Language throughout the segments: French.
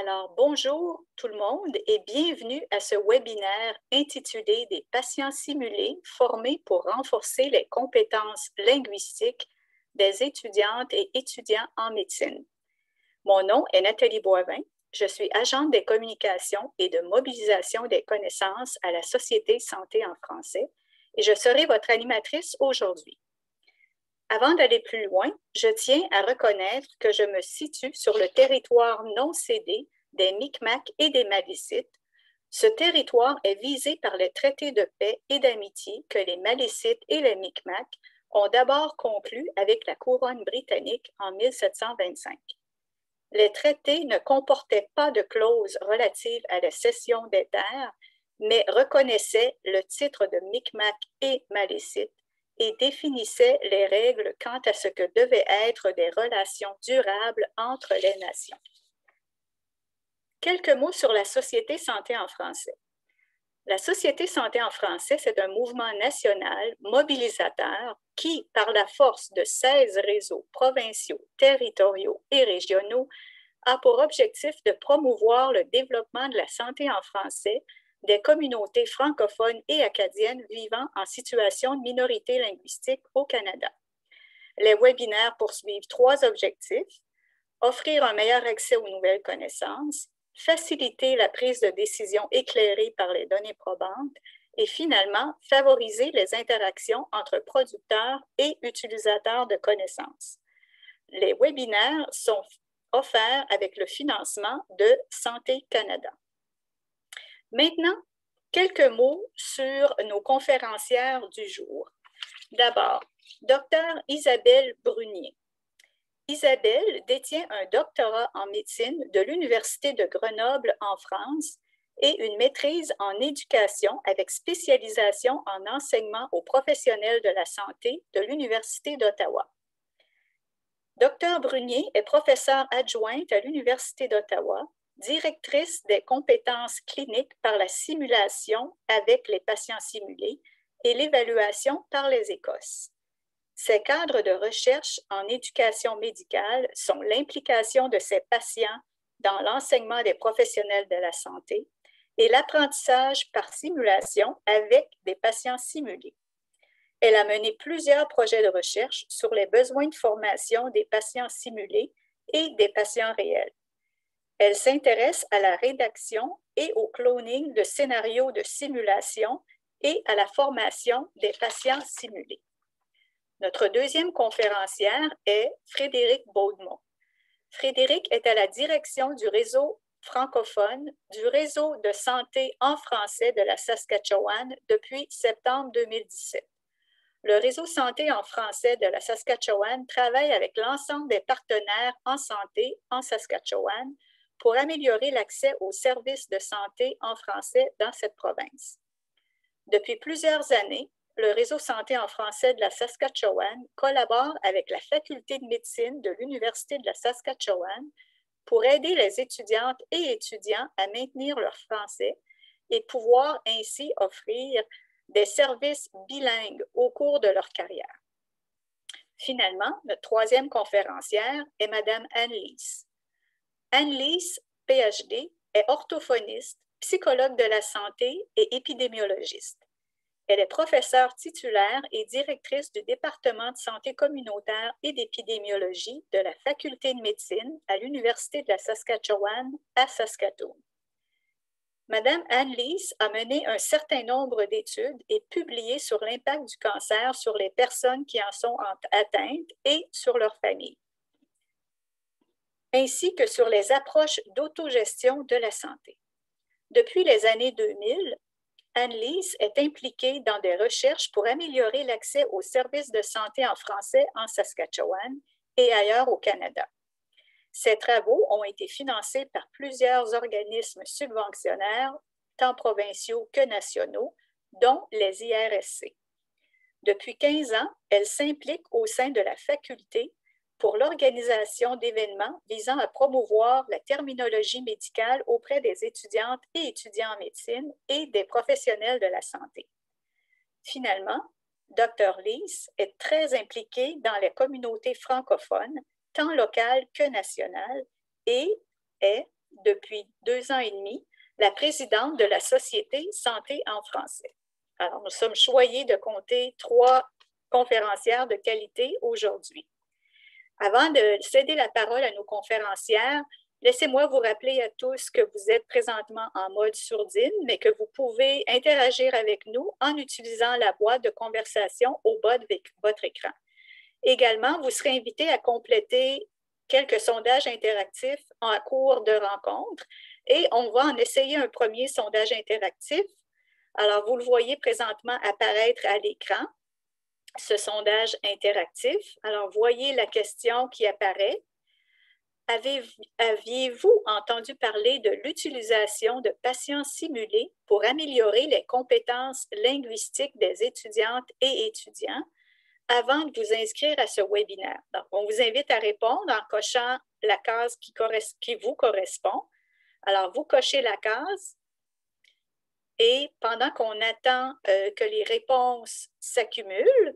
Alors, bonjour tout le monde et bienvenue à ce webinaire intitulé Des patients simulés formés pour renforcer les compétences linguistiques des étudiantes et étudiants en médecine. Mon nom est Nathalie Boivin. Je suis agente des communications et de mobilisation des connaissances à la Société Santé en français et je serai votre animatrice aujourd'hui. Avant d'aller plus loin, je tiens à reconnaître que je me situe sur le territoire non cédé des Micmacs et des Malécites. Ce territoire est visé par les traités de paix et d'amitié que les Malécites et les Micmacs ont d'abord conclus avec la couronne britannique en 1725. Les traités ne comportaient pas de clause relative à la cession des terres, mais reconnaissaient le titre de Micmac et Malécite et définissait les règles quant à ce que devaient être des relations durables entre les nations. Quelques mots sur la Société Santé en français. La Société Santé en français, c'est un mouvement national mobilisateur qui, par la force de 16 réseaux provinciaux, territoriaux et régionaux, a pour objectif de promouvoir le développement de la santé en français des communautés francophones et acadiennes vivant en situation de minorité linguistique au Canada. Les webinaires poursuivent 3 objectifs: offrir un meilleur accès aux nouvelles connaissances, faciliter la prise de décision éclairée par les données probantes et finalement, favoriser les interactions entre producteurs et utilisateurs de connaissances. Les webinaires sont offerts avec le financement de Santé Canada. Maintenant, quelques mots sur nos conférencières du jour. D'abord, Dr. Isabelle Brunier. Isabelle détient un doctorat en médecine de l'Université de Grenoble en France et une maîtrise en éducation avec spécialisation en enseignement aux professionnels de la santé de l'Université d'Ottawa. Dr. Brunier est professeure adjointe à l'Université d'Ottawa, directrice des compétences cliniques par la simulation avec les patients simulés et l'évaluation par les écosses. Ses cadres de recherche en éducation médicale sont l'implication de ces patients dans l'enseignement des professionnels de la santé et l'apprentissage par simulation avec des patients simulés. Elle a mené plusieurs projets de recherche sur les besoins de formation des patients simulés et des patients réels. Elle s'intéresse à la rédaction et au cloning de scénarios de simulation et à la formation des patients simulés. Notre deuxième conférencière est Frédéric Baudemont. Frédéric est à la direction du réseau francophone du réseau de santé en français de la Saskatchewan depuis septembre 2017. Le réseau santé en français de la Saskatchewan travaille avec l'ensemble des partenaires en santé en Saskatchewan pour améliorer l'accès aux services de santé en français dans cette province. Depuis plusieurs années, le réseau santé en français de la Saskatchewan collabore avec la faculté de médecine de l'Université de la Saskatchewan pour aider les étudiantes et étudiants à maintenir leur français et pouvoir ainsi offrir des services bilingues au cours de leur carrière. Finalement, notre troisième conférencière est Mme Anne-Lise. Anne-Lise, PhD, est orthophoniste, psychologue de la santé et épidémiologiste. Elle est professeure titulaire et directrice du département de santé communautaire et d'épidémiologie de la faculté de médecine à l'Université de la Saskatchewan à Saskatoon. Madame Anne-Lise a mené un certain nombre d'études et publié sur l'impact du cancer sur les personnes qui en sont atteintes et sur leurs familles, ainsi que sur les approches d'autogestion de la santé. Depuis les années 2000, Anne-Lise est impliquée dans des recherches pour améliorer l'accès aux services de santé en français en Saskatchewan et ailleurs au Canada. Ces travaux ont été financés par plusieurs organismes subventionnaires, tant provinciaux que nationaux, dont les IRSC. Depuis 15 ans, elle s'implique au sein de la faculté pour l'organisation d'événements visant à promouvoir la terminologie médicale auprès des étudiantes et étudiants en médecine et des professionnels de la santé. Finalement, Dr. Lise est très impliquée dans les communautés francophones, tant locales que nationales, et est depuis 2 ans et demi, la présidente de la Société Santé en français. Alors, nous sommes choyés de compter 3 conférencières de qualité aujourd'hui. Avant de céder la parole à nos conférencières, laissez-moi vous rappeler à tous que vous êtes présentement en mode sourdine, mais que vous pouvez interagir avec nous en utilisant la boîte de conversation au bas de votre écran. Également, vous serez invité à compléter quelques sondages interactifs en cours de rencontre et on va en essayer un premier sondage interactif. Alors, vous le voyez présentement apparaître à l'écran, ce sondage interactif. Alors, voyez la question qui apparaît. Aviez-vous entendu parler de l'utilisation de patients simulés pour améliorer les compétences linguistiques des étudiantes et étudiants avant de vous inscrire à ce webinaire? Donc, on vous invite à répondre en cochant la case qui vous correspond. Alors, vous cochez la case et pendant qu'on attend que les réponses s'accumulent,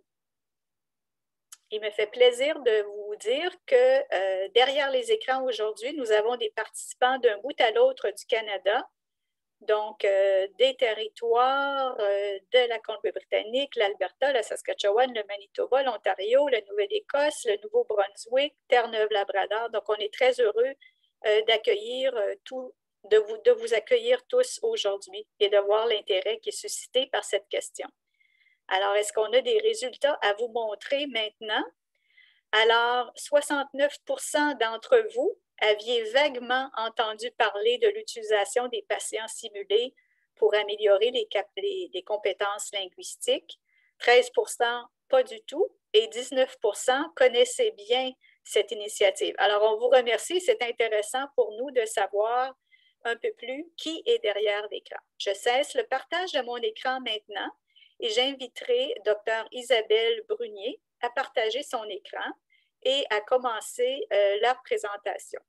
il me fait plaisir de vous dire que derrière les écrans aujourd'hui, nous avons des participants d'un bout à l'autre du Canada, donc des territoires de la Colombie-Britannique, l'Alberta, la Saskatchewan, le Manitoba, l'Ontario, la Nouvelle-Écosse, le Nouveau-Brunswick, Terre-Neuve-Labrador. Donc, on est très heureux d'accueillir de vous accueillir tous aujourd'hui et de voir l'intérêt qui est suscité par cette question. Alors, est-ce qu'on a des résultats à vous montrer maintenant? Alors, 69% d'entre vous aviez vaguement entendu parler de l'utilisation des patients simulés pour améliorer les compétences linguistiques. 13% pas du tout et 19% connaissaient bien cette initiative. Alors, on vous remercie. C'est intéressant pour nous de savoir un peu plus qui est derrière l'écran. Je cesse le partage de mon écran maintenant. Et j'inviterai Dr. Isabelle Brunier à partager son écran et à commencer la présentation.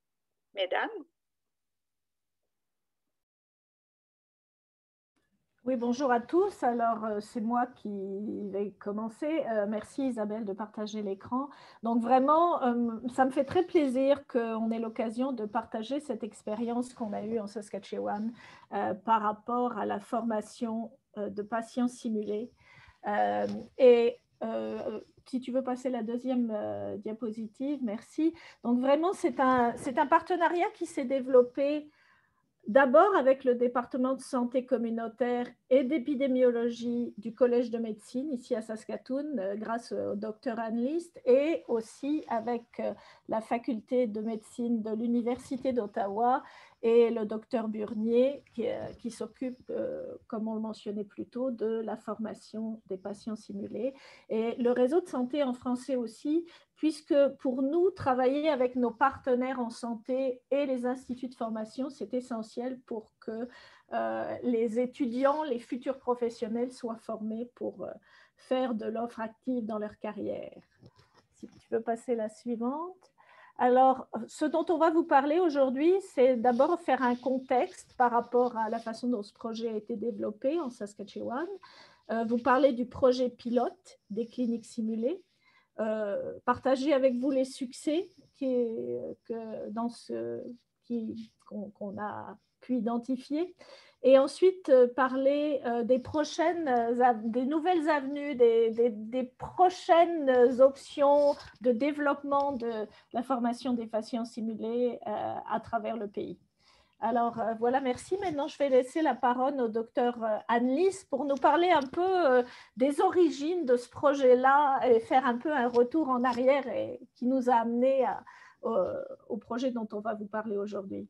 Mesdames. Oui, bonjour à tous. Alors, c'est moi qui vais commencer. Merci Isabelle de partager l'écran. Donc vraiment, ça me fait très plaisir qu'on ait l'occasion de partager cette expérience qu'on a eue en Saskatchewan par rapport à la formation de patients simulés. Si tu veux passer la deuxième diapositive, merci. Donc vraiment, c'est un partenariat qui s'est développé d'abord avec le département de santé communautaire et d'épidémiologie du Collège de médecine ici à Saskatoon, grâce au docteur Anne List, et aussi avec la faculté de médecine de l'Université d'Ottawa et le docteur Burnier qui s'occupe, comme on le mentionnait plus tôt, de la formation des patients simulés. Et le réseau de santé en français aussi, puisque pour nous, travailler avec nos partenaires en santé et les instituts de formation, c'est essentiel pour que les étudiants, les futurs professionnels soient formés pour faire de l'offre active dans leur carrière. Si tu veux passer la suivante. Alors, ce dont on va vous parler aujourd'hui, c'est d'abord faire un contexte par rapport à la façon dont ce projet a été développé en Saskatchewan. Vous parler du projet pilote des cliniques simulées. Partager avec vous les succès qu'on a pu identifier. Et ensuite, parler des nouvelles avenues, des prochaines options de développement de la formation des patients simulés à travers le pays. Alors voilà, merci. Maintenant, je vais laisser la parole au docteur Anne-Lise pour nous parler un peu des origines de ce projet-là et faire un peu un retour en arrière et qui nous a amené au projet dont on va vous parler aujourd'hui.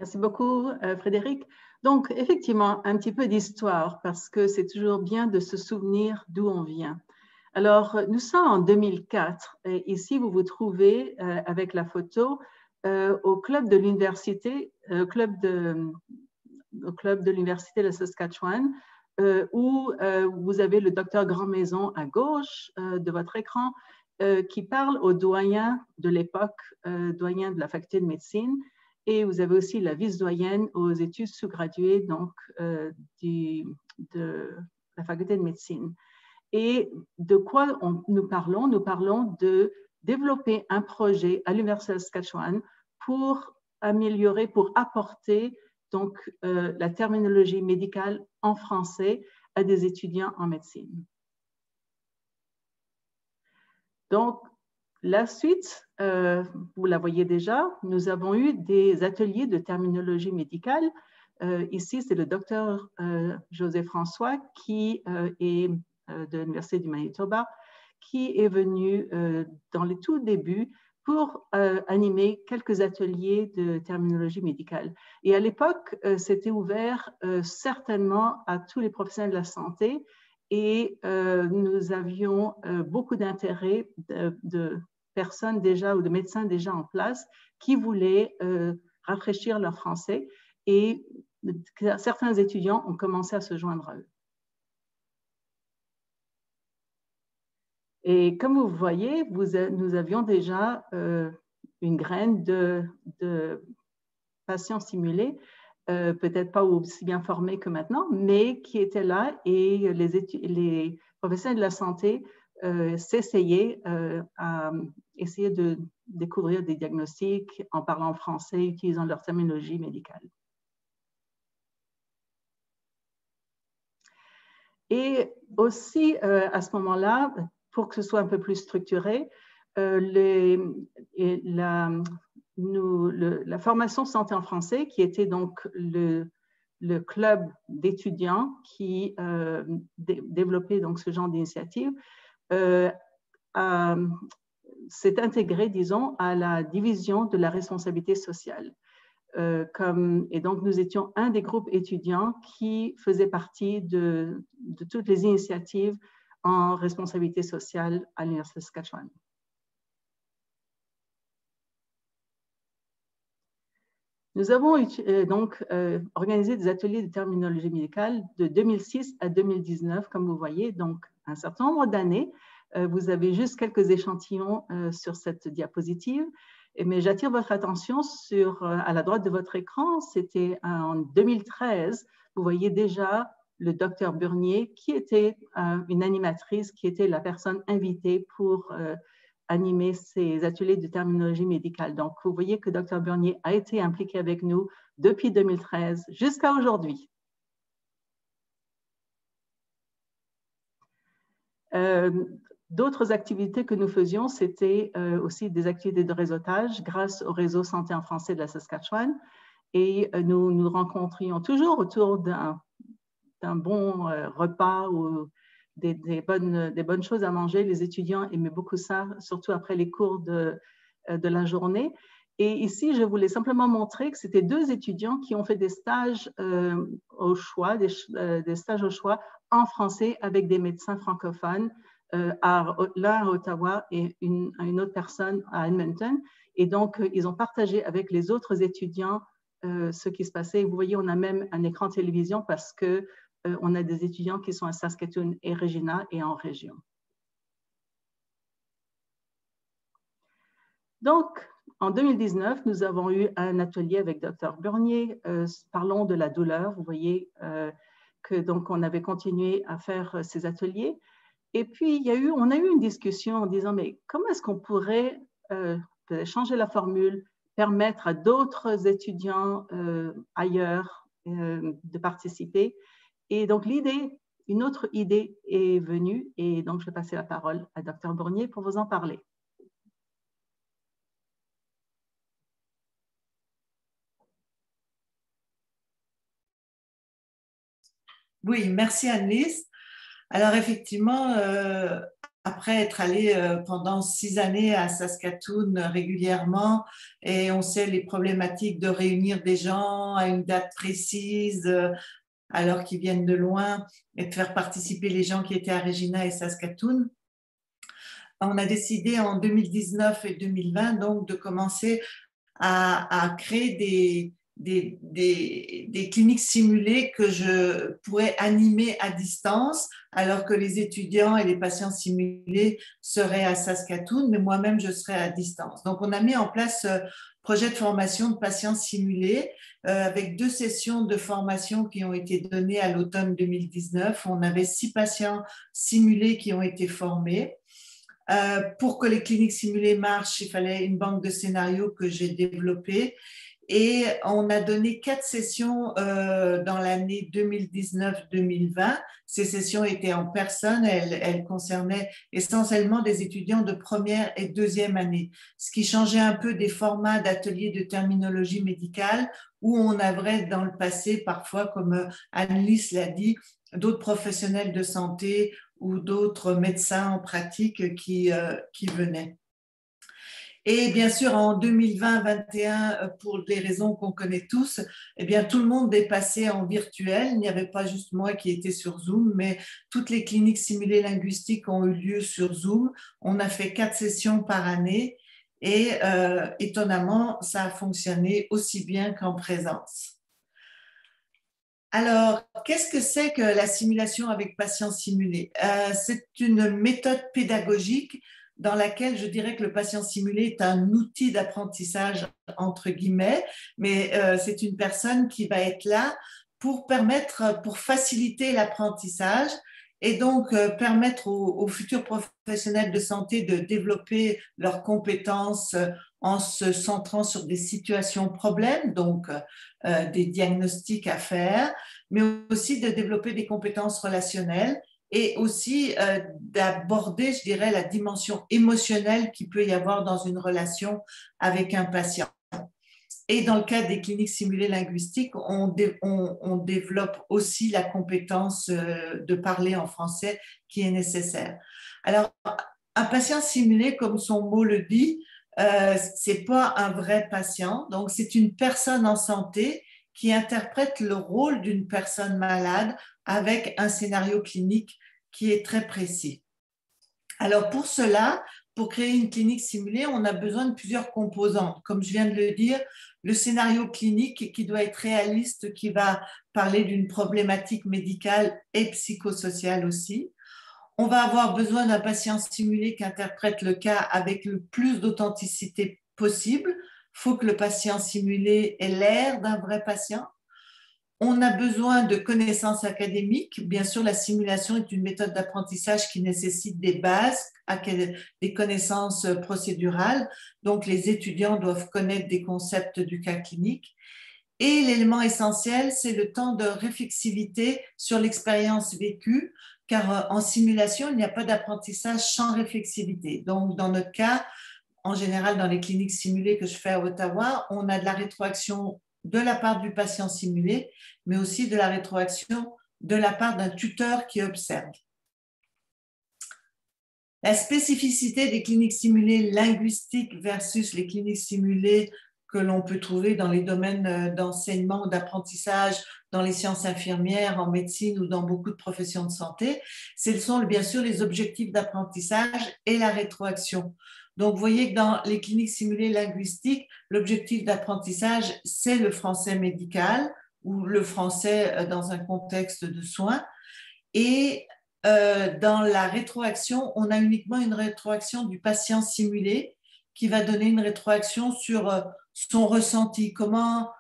Merci beaucoup, Frédéric. Donc, effectivement, un petit peu d'histoire parce que c'est toujours bien de se souvenir d'où on vient. Alors, nous sommes en 2004 et ici, vous vous trouvez avec la photo au club de l'université, au club de l'université de Saskatchewan, où vous avez le docteur Grandmaison à gauche de votre écran qui parle aux doyens de l'époque, doyens de la faculté de médecine. Et vous avez aussi la vice-doyenne aux études sous-graduées donc, de la faculté de médecine. Et de quoi nous parlons? Nous parlons de développer un projet à l'Université de Saskatchewan pour améliorer, pour apporter donc, la terminologie médicale en français à des étudiants en médecine. Donc, la suite, vous la voyez déjà, nous avons eu des ateliers de terminologie médicale. Ici, c'est le docteur José François qui est de l'Université du Manitoba, qui est venu dans les tout débuts pour animer quelques ateliers de terminologie médicale. Et à l'époque, c'était ouvert certainement à tous les professionnels de la santé et nous avions beaucoup d'intérêt de personnes déjà ou de médecins déjà en place qui voulaient rafraîchir leur français et certains étudiants ont commencé à se joindre à eux. Et comme vous voyez, nous avions déjà une graine de patients simulés, peut-être pas aussi bien formés que maintenant, mais qui étaient là et les professionnels de la santé s'essayaient à essayer de découvrir des diagnostics en parlant français, utilisant leur terminologie médicale. Et aussi, à ce moment-là, pour que ce soit un peu plus structuré, la formation santé en français, qui était donc le club d'étudiants qui développait donc ce genre d'initiative, s'est intégré, disons, à la division de la responsabilité sociale. Et donc, nous étions un des groupes étudiants qui faisait partie de toutes les initiatives en responsabilité sociale à l'Université de Saskatchewan. Nous avons donc organisé des ateliers de terminologie médicale de 2006 à 2019, comme vous voyez, donc un certain nombre d'années. Vous avez juste quelques échantillons sur cette diapositive. Mais j'attire votre attention sur, à la droite de votre écran, c'était en 2013, vous voyez déjà le docteur Burnier, qui était une animatrice, qui était la personne invitée pour animer ces ateliers de terminologie médicale. Donc, vous voyez que Dr Burnier a été impliqué avec nous depuis 2013 jusqu'à aujourd'hui. D'autres activités que nous faisions, c'était aussi des activités de réseautage grâce au réseau Santé en français de la Saskatchewan. Et nous nous rencontrions toujours autour d'un bon repas ou des bonnes choses à manger. Les étudiants aimaient beaucoup ça, surtout après les cours de la journée. Et ici, je voulais simplement montrer que c'était deux étudiants qui ont fait des stages au choix, des stages au choix en français avec des médecins francophones, l'un à Ottawa et une autre personne à Edmonton. Et donc, ils ont partagé avec les autres étudiants ce qui se passait. Vous voyez, on a même un écran télévision parce que on a des étudiants qui sont à Saskatoon et Regina et en région. Donc, en 2019, nous avons eu un atelier avec Dr Burnier. Parlons de la douleur. Vous voyez que donc on avait continué à faire ces ateliers. Et puis, on a eu une discussion en disant, mais comment est-ce qu'on pourrait changer la formule, permettre à d'autres étudiants ailleurs de participer? Et donc, une autre idée est venue, et donc je vais passer la parole à Dr Burnier pour vous en parler. Oui, merci Anne-Lise. Alors effectivement, après être allée pendant 6 années à Saskatoon régulièrement, et on sait les problématiques de réunir des gens à une date précise, alors qu'ils viennent de loin, et de faire participer les gens qui étaient à Regina et Saskatoon. On a décidé en 2019 et 2020 donc de commencer à créer des cliniques simulées que je pourrais animer à distance, alors que les étudiants et les patients simulés seraient à Saskatoon, mais moi-même, je serais à distance. Donc, on a mis en place ce projet de formation de patients simulés avec 2 sessions de formation qui ont été données à l'automne 2019. On avait 6 patients simulés qui ont été formés. Pour que les cliniques simulées marchent, il fallait une banque de scénarios que j'ai développée. Et on a donné 4 sessions dans l'année 2019-2020. Ces sessions étaient en personne, elles concernaient essentiellement des étudiants de première et deuxième année, ce qui changeait un peu des formats d'ateliers de terminologie médicale où on avait dans le passé parfois, comme Anne-Lise l'a dit, d'autres professionnels de santé ou d'autres médecins en pratique qui venaient. Et bien sûr, en 2020-2021, pour des raisons qu'on connaît tous, eh bien, tout le monde est passé en virtuel. Il n'y avait pas juste moi qui étais sur Zoom, mais toutes les cliniques simulées linguistiques ont eu lieu sur Zoom. On a fait 4 sessions par année et étonnamment, ça a fonctionné aussi bien qu'en présence. Alors, qu'est-ce que c'est que la simulation avec patients simulés? C'est une méthode pédagogique dans laquelle je dirais que le patient simulé est un outil d'apprentissage, entre guillemets, mais c'est une personne qui va être là pour faciliter l'apprentissage et donc permettre aux futurs professionnels de santé de développer leurs compétences en se centrant sur des situations problèmes, donc des diagnostics à faire, mais aussi de développer des compétences relationnelles et aussi d'aborder, je dirais, la dimension émotionnelle qu'il peut y avoir dans une relation avec un patient. Et dans le cadre des cliniques simulées linguistiques, on développe aussi la compétence de parler en français qui est nécessaire. Alors, un patient simulé, comme son mot le dit, c'est pas un vrai patient, donc c'est une personne en santé qui interprète le rôle d'une personne malade avec un scénario clinique qui est très précis. Alors pour cela, pour créer une clinique simulée, on a besoin de plusieurs composantes. Comme je viens de le dire, le scénario clinique qui doit être réaliste, qui va parler d'une problématique médicale et psychosociale aussi. On va avoir besoin d'un patient simulé qui interprète le cas avec le plus d'authenticité possible. Il faut que le patient simulé ait l'air d'un vrai patient. On a besoin de connaissances académiques. Bien sûr, la simulation est une méthode d'apprentissage qui nécessite des bases, des connaissances procédurales. Donc, les étudiants doivent connaître des concepts du cas clinique. Et l'élément essentiel, c'est le temps de réflexivité sur l'expérience vécue, car en simulation, il n'y a pas d'apprentissage sans réflexivité. Donc, dans notre cas, en général, dans les cliniques simulées que je fais à Ottawa, on a de la rétroaction de la part du patient simulé, mais aussi de la rétroaction de la part d'un tuteur qui observe. La spécificité des cliniques simulées linguistiques versus les cliniques simulées que l'on peut trouver dans les domaines d'enseignement ou d'apprentissage, dans les sciences infirmières, en médecine ou dans beaucoup de professions de santé, ce sont bien sûr les objectifs d'apprentissage et la rétroaction. Donc, vous voyez que dans les cliniques simulées linguistiques, l'objectif d'apprentissage, c'est le français médical ou le français dans un contexte de soins. Et dans la rétroaction, on a uniquement une rétroaction du patient simulé qui va donner une rétroaction sur son ressenti, comment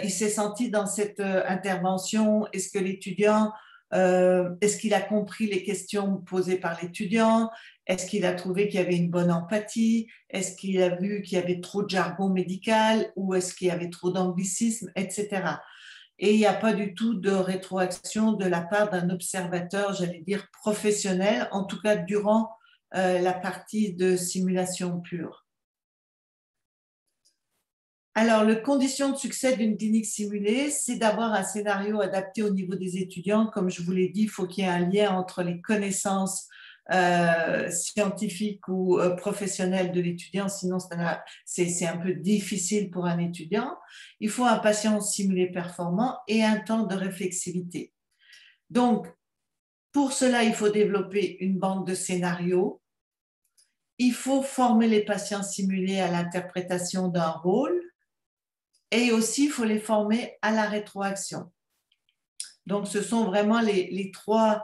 il s'est senti dans cette intervention, est-ce que l'étudiant, est-ce qu'il a compris les questions posées par l'étudiant, est-ce qu'il a trouvé qu'il y avait une bonne empathie, est-ce qu'il a vu qu'il y avait trop de jargon médical ou est-ce qu'il y avait trop d'anglicisme, etc. Et il n'y a pas du tout de rétroaction de la part d'un observateur, j'allais dire professionnel, en tout cas durant la partie de simulation pure. Alors, les conditions de succès d'une clinique simulée, c'est d'avoir un scénario adapté au niveau des étudiants. Comme je vous l'ai dit, il faut qu'il y ait un lien entre les connaissances scientifiques ou professionnelles de l'étudiant, sinon c'est un peu difficile pour un étudiant. Il faut un patient simulé performant et un temps de réflexivité. Donc, pour cela, il faut développer une banque de scénarios. Il faut former les patients simulés à l'interprétation d'un rôle. Et aussi, il faut les former à la rétroaction. Donc, ce sont vraiment les trois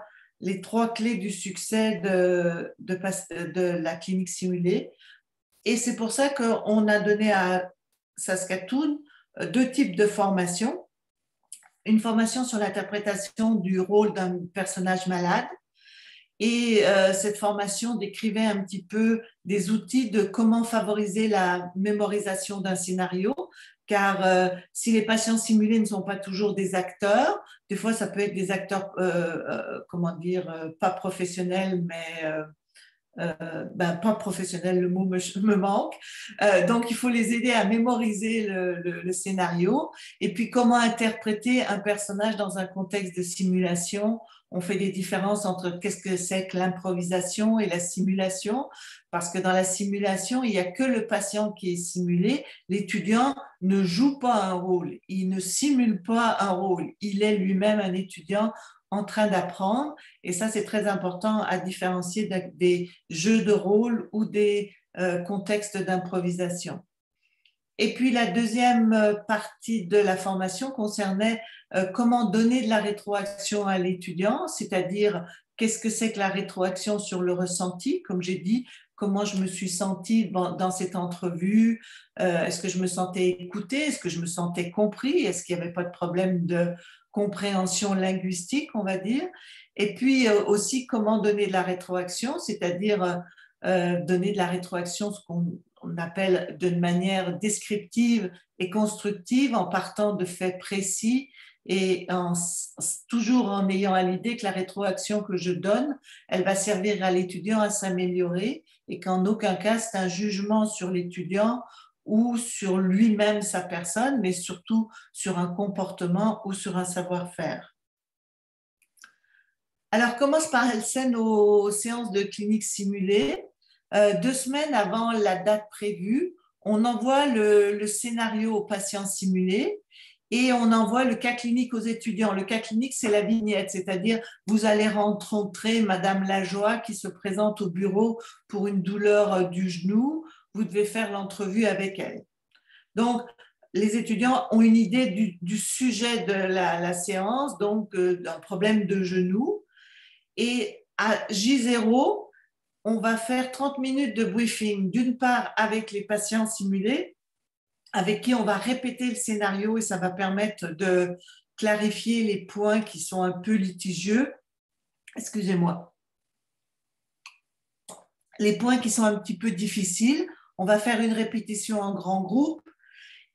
clés du succès de la clinique simulée. Et c'est pour ça qu'on a donné à Saskatoon 2 types de formations. Une formation sur l'interprétation du rôle d'un personnage malade. Et cette formation décrivait un petit peu des outils de comment favoriser la mémorisation d'un scénario, car si les patients simulés ne sont pas toujours des acteurs, des fois ça peut être des acteurs, pas professionnels, mais pas professionnel, le mot me manque. Donc, il faut les aider à mémoriser le scénario et puis comment interpréter un personnage dans un contexte de simulation. On fait des différences entre qu'est-ce que c'est que l'improvisation et la simulation, parce que dans la simulation, il n'y a que le patient qui est simulé. L'étudiant ne joue pas un rôle, il ne simule pas un rôle, il est lui-même un étudiant en train d'apprendre. Et ça, c'est très important à différencier des jeux de rôle ou des contextes d'improvisation. Et puis, la deuxième partie de la formation concernait comment donner de la rétroaction à l'étudiant, c'est-à-dire qu'est-ce que c'est que la rétroaction sur le ressenti, comme j'ai dit, comment je me suis sentie dans cette entrevue, est-ce que je me sentais écoutée, est-ce que je me sentais compris, est-ce qu'il n'y avait pas de problème de compréhension linguistique, on va dire, et puis aussi comment donner de la rétroaction, c'est-à-dire donner de la rétroaction, ce qu'on appelle de manière descriptive et constructive, en partant de faits précis et toujours en ayant à l'idée que la rétroaction que je donne, elle va servir à l'étudiant à s'améliorer et qu'en aucun cas c'est un jugement sur l'étudiant ou sur lui-même, sa personne, mais surtout sur un comportement ou sur un savoir-faire. Alors, comment se passent nos séances de clinique simulée? 2 semaines avant la date prévue, on envoie le scénario aux patients simulés et on envoie le cas clinique aux étudiants. Le cas clinique, c'est la vignette, c'est-à-dire vous allez rencontrer Madame Lajoie qui se présente au bureau pour une douleur du genou. Vous devez faire l'entrevue avec elle. Donc, les étudiants ont une idée du sujet de la séance, donc d'un problème de genou. Et à J0, on va faire 30 minutes de briefing, d'une part avec les patients simulés, avec qui on va répéter le scénario et ça va permettre de clarifier les points qui sont un peu litigieux. Excusez-moi. Les points qui sont un petit peu difficiles, on va faire une répétition en grand groupe.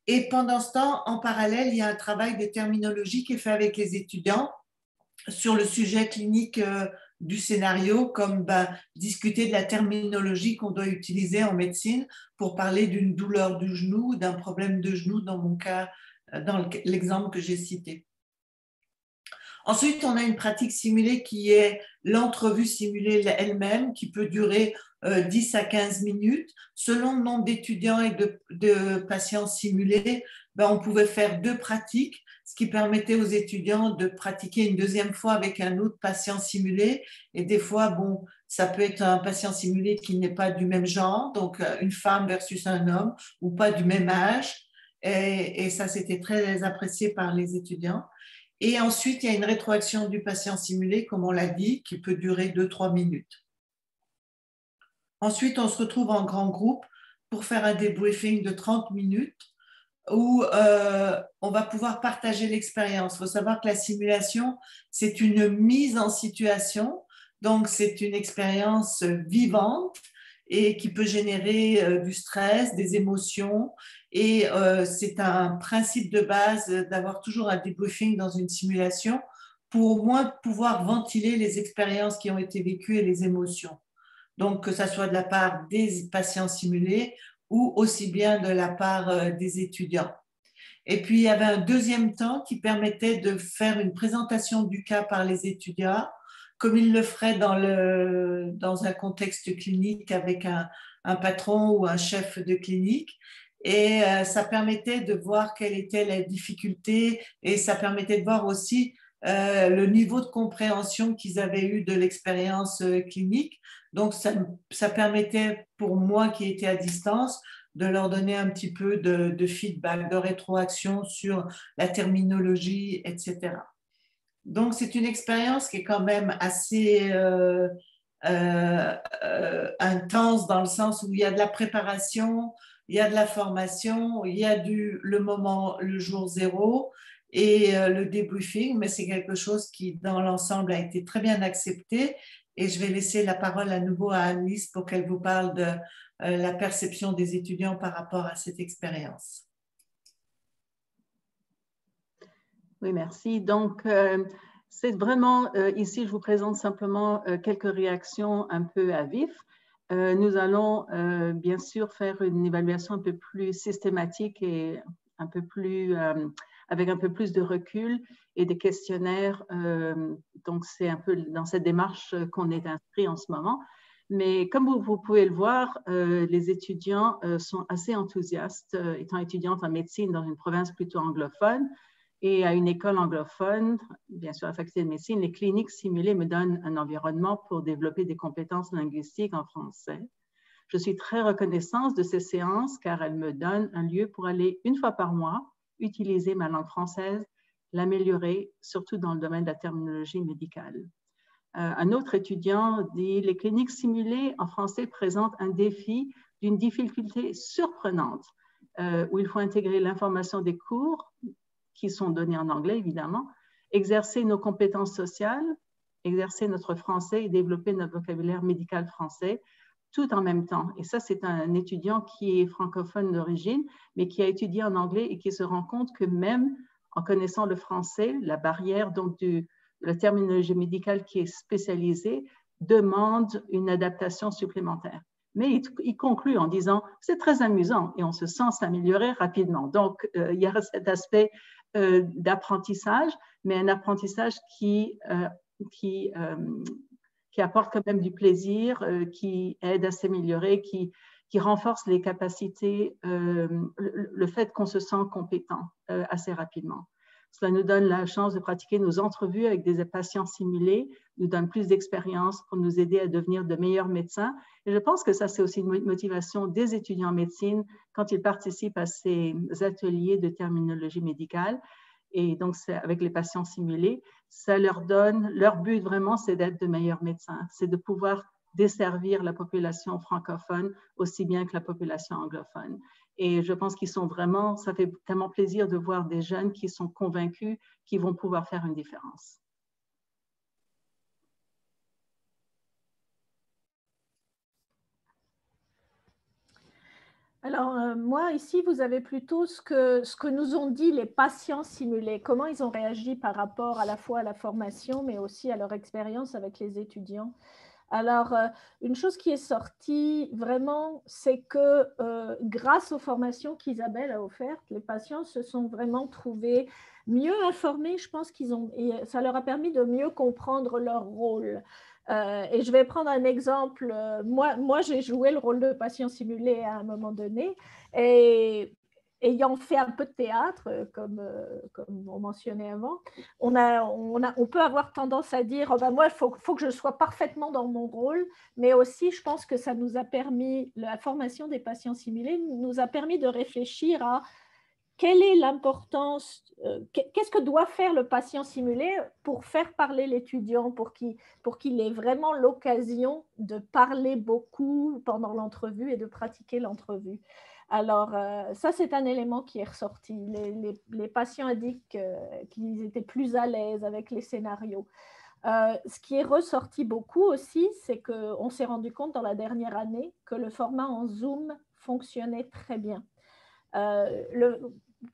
Et pendant ce temps, en parallèle, il y a un travail de terminologie qui est fait avec les étudiants sur le sujet clinique du scénario, comme discuter de la terminologie qu'on doit utiliser en médecine pour parler d'une douleur du genou, d'un problème de genou, dans mon cas, dans l'exemple que j'ai cité. Ensuite, on a une pratique simulée qui est l'entrevue simulée elle-même, qui peut durer 10 à 15 minutes. Selon le nombre d'étudiants et de patients simulés, on pouvait faire 2 pratiques, ce qui permettait aux étudiants de pratiquer une deuxième fois avec un autre patient simulé. Et des fois, ça peut être un patient simulé qui n'est pas du même genre, donc une femme versus un homme, ou pas du même âge. Et ça, c'était très apprécié par les étudiants. Et ensuite, il y a une rétroaction du patient simulé, comme on l'a dit, qui peut durer 2-3 minutes. Ensuite, on se retrouve en grand groupe pour faire un débriefing de 30 minutes où on va pouvoir partager l'expérience. Il faut savoir que la simulation, c'est une mise en situation, donc c'est une expérience vivante et qui peut générer du stress, des émotions. Et c'est un principe de base d'avoir toujours un debriefing dans une simulation pour au moins pouvoir ventiler les expériences qui ont été vécues et les émotions. Donc, que ça soit de la part des patients simulés ou aussi bien de la part des étudiants. Et puis, il y avait un deuxième temps qui permettait de faire une présentation du cas par les étudiants, comme ils le feraient dans un contexte clinique avec un patron ou un chef de clinique. Et ça permettait de voir quelle était la difficulté et ça permettait de voir aussi le niveau de compréhension qu'ils avaient eu de l'expérience clinique. Donc, ça permettait pour moi qui étais à distance de leur donner un petit peu de feedback, de rétroaction sur la terminologie, etc. Donc, c'est une expérience qui est quand même assez intense dans le sens où il y a de la préparation, il y a de la formation, il y a le jour zéro et le débriefing, mais c'est quelque chose qui, dans l'ensemble, a été très bien accepté. Et je vais laisser la parole à nouveau à Anne-Lise pour qu'elle vous parle de la perception des étudiants par rapport à cette expérience. Oui, merci. Donc, c'est vraiment, ici, je vous présente simplement quelques réactions un peu à vif. Nous allons bien sûr faire une évaluation un peu plus systématique et un peu plus, avec un peu plus de recul et des questionnaires. Donc, c'est un peu dans cette démarche qu'on est inscrit en ce moment. Mais comme vous pouvez le voir, les étudiants sont assez enthousiastes, étant étudiantes en médecine dans une province plutôt anglophone. Et à une école anglophone, bien sûr, à la faculté de médecine, les cliniques simulées me donnent un environnement pour développer des compétences linguistiques en français. Je suis très reconnaissante de ces séances car elles me donnent un lieu pour aller une fois par mois utiliser ma langue française, l'améliorer, surtout dans le domaine de la terminologie médicale. Un autre étudiant dit « Les cliniques simulées en français présentent un défi d'une difficulté surprenante où il faut intégrer l'information des cours qui sont donnés en anglais, évidemment, exercer nos compétences sociales, exercer notre français et développer notre vocabulaire médical français, tout en même temps. Et ça, c'est un étudiant qui est francophone d'origine, mais qui a étudié en anglais et qui se rend compte que même en connaissant le français, la barrière donc de la terminologie médicale qui est spécialisée demande une adaptation supplémentaire. Mais il conclut en disant « c'est très amusant et on se sent s'améliorer rapidement ». Donc, il y a cet aspect d'apprentissage, mais un apprentissage qui apporte quand même du plaisir, qui aide à s'améliorer, qui renforce les capacités, le fait qu'on se sent compétent assez rapidement. Cela nous donne la chance de pratiquer nos entrevues avec des patients simulés, nous donne plus d'expérience pour nous aider à devenir de meilleurs médecins. Et je pense que ça, c'est aussi une motivation des étudiants en médecine quand ils participent à ces ateliers de terminologie médicale. Et donc, avec les patients simulés, ça leur donne, leur but vraiment, c'est d'être de meilleurs médecins, c'est de pouvoir desservir la population francophone aussi bien que la population anglophone. Et je pense qu'ils sont vraiment, ça fait tellement plaisir de voir des jeunes qui sont convaincus qu'ils vont pouvoir faire une différence. Alors, moi, ici, vous avez plutôt ce que nous ont dit les patients simulés, comment ils ont réagi par rapport à la fois à la formation, mais aussi à leur expérience avec les étudiants. Alors, une chose qui est sortie vraiment, c'est que grâce aux formations qu'Isabelle a offertes, les patients se sont vraiment trouvés mieux informés. Je pense et ça leur a permis de mieux comprendre leur rôle. Et je vais prendre un exemple. Moi j'ai joué le rôle de patient simulé à un moment donné. Et ayant fait un peu de théâtre, comme on mentionnait avant, on peut avoir tendance à dire oh ben moi, il faut que je sois parfaitement dans mon rôle, mais aussi, je pense que ça nous a permis, la formation des patients simulés nous a permis de réfléchir à quelle est l'importance, qu'est-ce que doit faire le patient simulé pour faire parler l'étudiant, pour qu'il ait vraiment l'occasion de parler beaucoup pendant l'entrevue et de pratiquer l'entrevue. Alors, ça, c'est un élément qui est ressorti. Les patients indiquent qu'ils étaient plus à l'aise avec les scénarios. Ce qui est ressorti beaucoup aussi, c'est qu'on s'est rendu compte dans la dernière année que le format en Zoom fonctionnait très bien.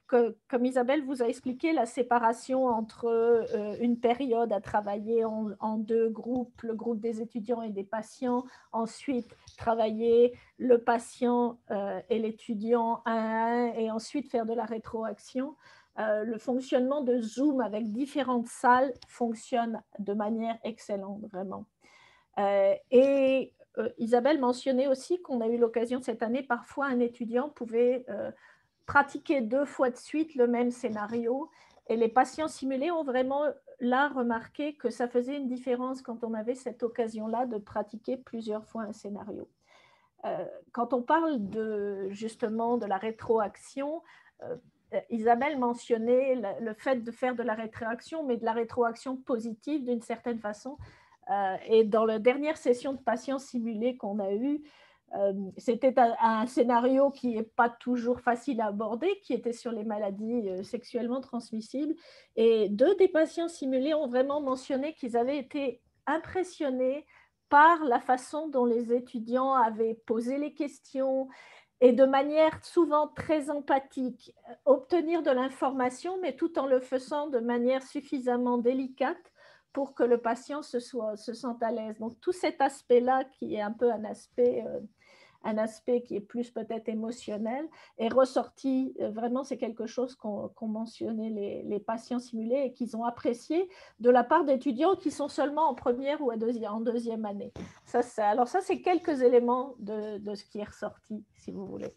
Comme Isabelle vous a expliqué, la séparation entre une période à travailler en deux groupes, le groupe des étudiants et des patients, ensuite travailler le patient et l'étudiant un à un, et ensuite faire de la rétroaction. Le fonctionnement de Zoom avec différentes salles fonctionne de manière excellente, vraiment. Isabelle mentionnait aussi qu'on a eu l'occasion cette année, parfois un étudiant pouvait pratiquer 2 fois de suite le même scénario, et les patients simulés ont vraiment là remarqué que ça faisait une différence quand on avait cette occasion-là de pratiquer plusieurs fois un scénario. Quand on parle justement de la rétroaction, Isabelle mentionnait le fait de faire de la rétroaction, mais de la rétroaction positive d'une certaine façon. Et dans la dernière session de patients simulés qu'on a eue, c'était un scénario qui n'est pas toujours facile à aborder, qui était sur les maladies sexuellement transmissibles. Et 2 des patients simulés ont vraiment mentionné qu'ils avaient été impressionnés par la façon dont les étudiants avaient posé les questions et de manière souvent très empathique, obtenir de l'information, mais tout en le faisant de manière suffisamment délicate pour que le patient se sente à l'aise. Donc tout cet aspect-là, qui est un peu un aspect qui est plus peut-être émotionnel, est ressorti. Vraiment, c'est quelque chose qu'ont mentionné les patients simulés et qu'ils ont apprécié de la part d'étudiants qui sont seulement en première ou en deuxième année. Alors ça, c'est quelques éléments de ce qui est ressorti, si vous voulez.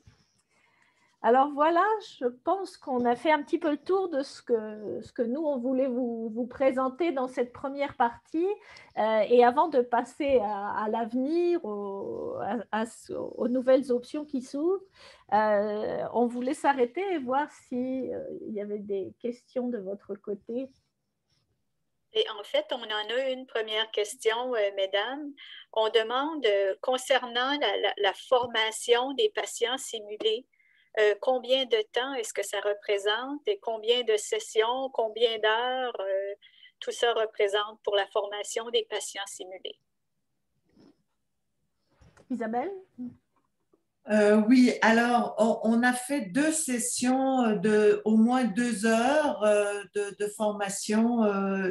Alors voilà, je pense qu'on a fait un petit peu le tour de ce que nous, on voulait vous présenter dans cette première partie. Et avant de passer à l'avenir, aux nouvelles options qui s'ouvrent, on voulait s'arrêter et voir s'il y avait des questions de votre côté. Et en fait, on en a une première question, mesdames. On demande, concernant la formation des patients simulés, combien de temps est-ce que ça représente et combien de sessions, combien d'heures tout ça représente pour la formation des patients simulés? Isabelle? Oui, alors on a fait 2 sessions de au moins 2 heures de formation.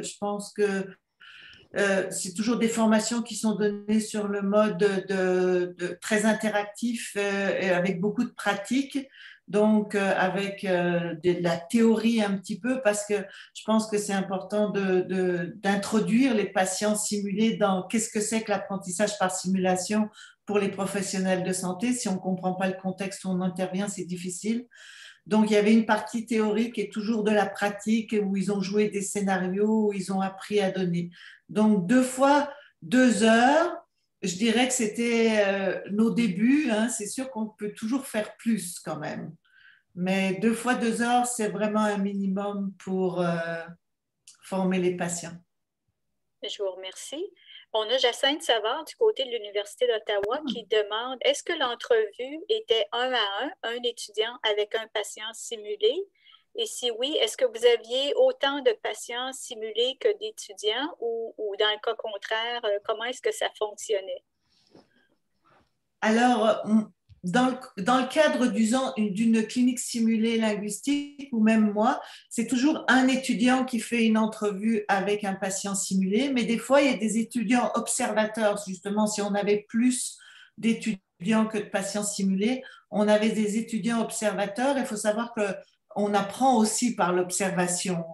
Je pense que c'est toujours des formations qui sont données sur le mode très interactif et avec beaucoup de pratique, donc avec de la théorie un petit peu, parce que je pense que c'est important d'introduire les patients simulés dans qu'est-ce que c'est que l'apprentissage par simulation pour les professionnels de santé. Si on ne comprend pas le contexte où on intervient, c'est difficile. Donc, il y avait une partie théorique et toujours de la pratique où ils ont joué des scénarios, où ils ont appris à donner. Donc, 2 fois 2 heures, je dirais que c'était nos débuts. Hein. C'est sûr qu'on peut toujours faire plus quand même. Mais 2 fois 2 heures, c'est vraiment un minimum pour former les patients. Je vous remercie. On a Jacinthe Savard du côté de l'Université d'Ottawa qui demande, est-ce que l'entrevue était 1 à 1, un étudiant avec un patient simulé? Et si oui, est-ce que vous aviez autant de patients simulés que d'étudiants ou dans le cas contraire, comment est-ce que ça fonctionnait? Alors, dans le cadre d'une clinique simulée linguistique, ou même moi, c'est toujours un étudiant qui fait une entrevue avec un patient simulé, mais des fois, il y a des étudiants observateurs, justement, si on avait plus d'étudiants que de patients simulés, on avait des étudiants observateurs. Il faut savoir qu'on apprend aussi par l'observation.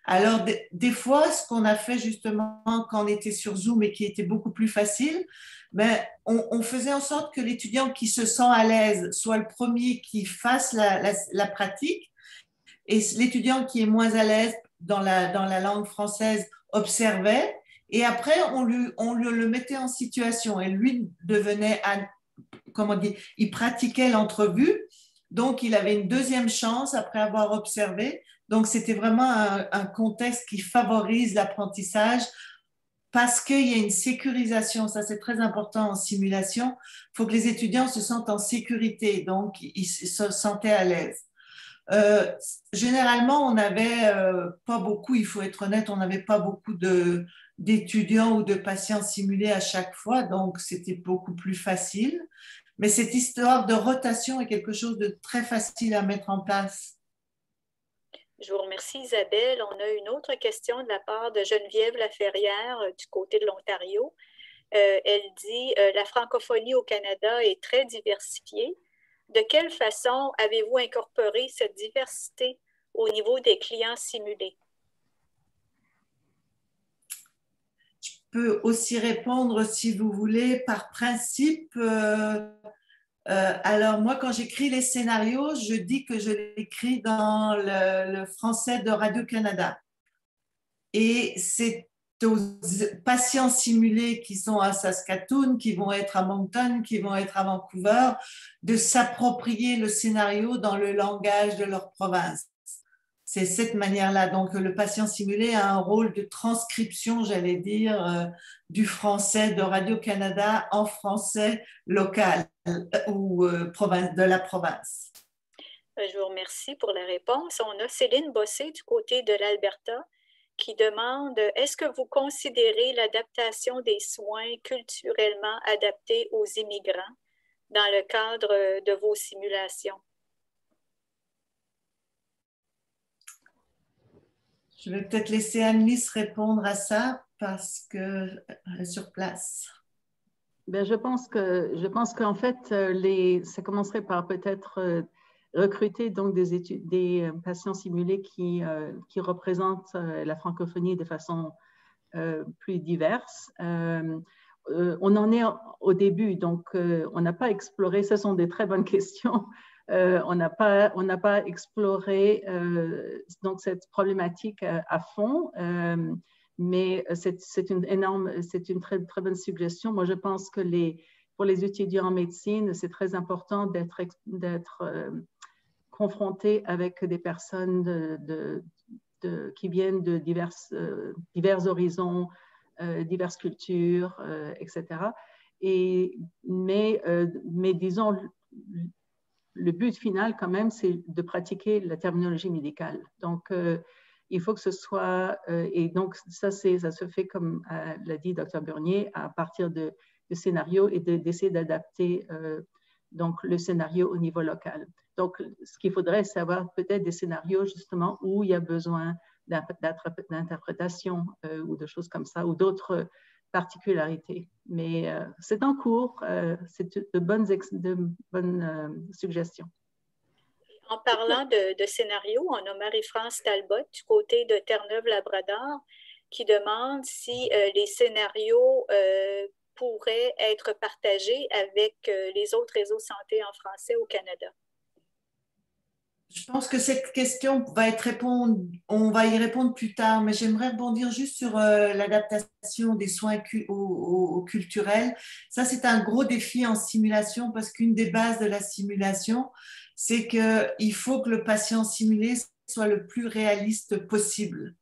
Alors, des fois, ce qu'on a fait justement quand on était sur Zoom et qui était beaucoup plus facile, ben, on faisait en sorte que l'étudiant qui se sent à l'aise soit le premier qui fasse la pratique et l'étudiant qui est moins à l'aise dans la langue française observait et après on le mettait en situation et lui devenait, comment dire, il pratiquait l'entrevue, donc il avait une deuxième chance après avoir observé. Donc c'était vraiment un contexte qui favorise l'apprentissage parce qu'il y a une sécurisation, ça c'est très important en simulation, il faut que les étudiants se sentent en sécurité, donc ils se sentaient à l'aise. Généralement, on n'avait pas beaucoup, il faut être honnête, on n'avait pas beaucoup d'étudiants ou de patients simulés à chaque fois, donc c'était beaucoup plus facile. Mais cette histoire de rotation est quelque chose de très facile à mettre en place. Je vous remercie, Isabelle. On a une autre question de la part de Geneviève Laferrière du côté de l'Ontario. Elle dit la francophonie au Canada est très diversifiée. De quelle façon avez-vous incorporé cette diversité au niveau des clients simulés? Je peux aussi répondre, si vous voulez, par principe. Alors, moi, quand j'écris les scénarios, je dis que je l'écris dans le français de Radio-Canada. et c'est aux patients simulés qui sont à Saskatoon, qui vont être à Moncton, qui vont être à Vancouver, de s'approprier le scénario dans le langage de leur province. C'est cette manière-là. Donc, le patient simulé a un rôle de transcription, j'allais dire, du français de Radio-Canada en français local ou de la province. Je vous remercie pour la réponse. On a Céline Bossé du côté de l'Alberta qui demande « Est-ce que vous considérez l'adaptation des soins culturellement adaptés aux immigrants dans le cadre de vos simulations? » Je vais peut-être laisser Anne-Lise répondre à ça parce qu'elle est sur place. Ben, je pense qu'en fait, ça commencerait par peut-être recruter donc des patients simulés qui représentent la francophonie de façon plus diverse. On en est au début, donc on n'a pas exploré, ce sont des très bonnes questions. On n'a pas exploré donc cette problématique à fond, mais c'est une très, très bonne suggestion. Moi, je pense que pour les étudiants en médecine, c'est très important d'être confrontés avec des personnes qui viennent de divers horizons, diverses cultures, etc. Mais disons, le but final, quand même, c'est de pratiquer la terminologie médicale. Donc, il faut que ce soit, et donc ça se fait, comme l'a dit Dr. Bernier, à partir de scénarios et d'essayer d'adapter donc le scénario au niveau local. Donc, ce qu'il faudrait, c'est avoir peut-être des scénarios justement où il y a besoin d'interprétation ou de choses comme ça, ou d'autres particularités. Mais c'est en cours, c'est de bonnes suggestions. En parlant de scénario, on a Marie-France Talbot du côté de Terre-Neuve-Labrador qui demande si les scénarios pourraient être partagés avec les autres réseaux santé en français au Canada. Je pense que cette question on va y répondre plus tard, mais j'aimerais rebondir juste sur l'adaptation des soins au culturel. Ça, c'est un gros défi en simulation parce qu'une des bases de la simulation, c'est qu'il faut que le patient simulé soit le plus réaliste possible.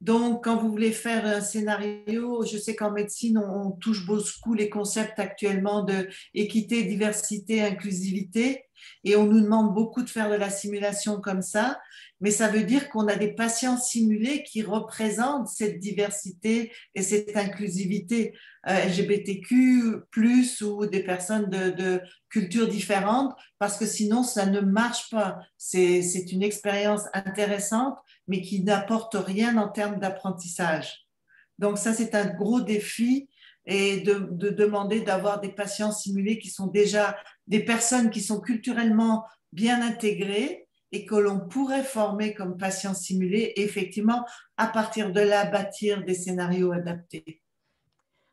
Donc, quand vous voulez faire un scénario, je sais qu'en médecine, on touche beaucoup les concepts actuellement de équité, diversité, inclusivité, et on nous demande beaucoup de faire de la simulation comme ça, mais ça veut dire qu'on a des patients simulés qui représentent cette diversité et cette inclusivité LGBTQ+, ou des personnes de cultures différentes, parce que sinon, ça ne marche pas. C'est une expérience intéressante, mais qui n'apporte rien en termes d'apprentissage. Donc ça, c'est un gros défi et de demander d'avoir des patients simulés qui sont déjà des personnes qui sont culturellement bien intégrées et que l'on pourrait former comme patients simulés et effectivement, à partir de là, bâtir des scénarios adaptés.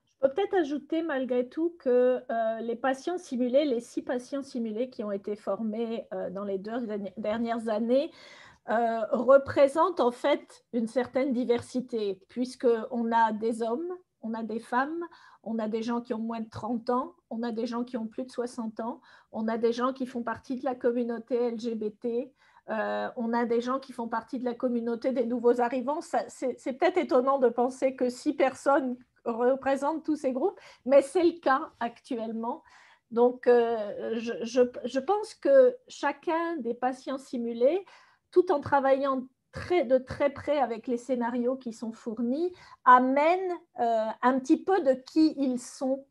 Je peux peut-être ajouter malgré tout que les patients simulés, les 6 patients simulés qui ont été formés dans les 2 dernières années, représente en fait une certaine diversité, puisqu'on a des hommes, on a des femmes, on a des gens qui ont moins de 30 ans, on a des gens qui ont plus de 60 ans, on a des gens qui font partie de la communauté LGBT, on a des gens qui font partie de la communauté des nouveaux arrivants. C'est peut-être étonnant de penser que 6 personnes représentent tous ces groupes, mais c'est le cas actuellement. Donc, je pense que chacun des patients simulés, tout en travaillant de très près avec les scénarios qui sont fournis, amène un petit peu de qui ils sont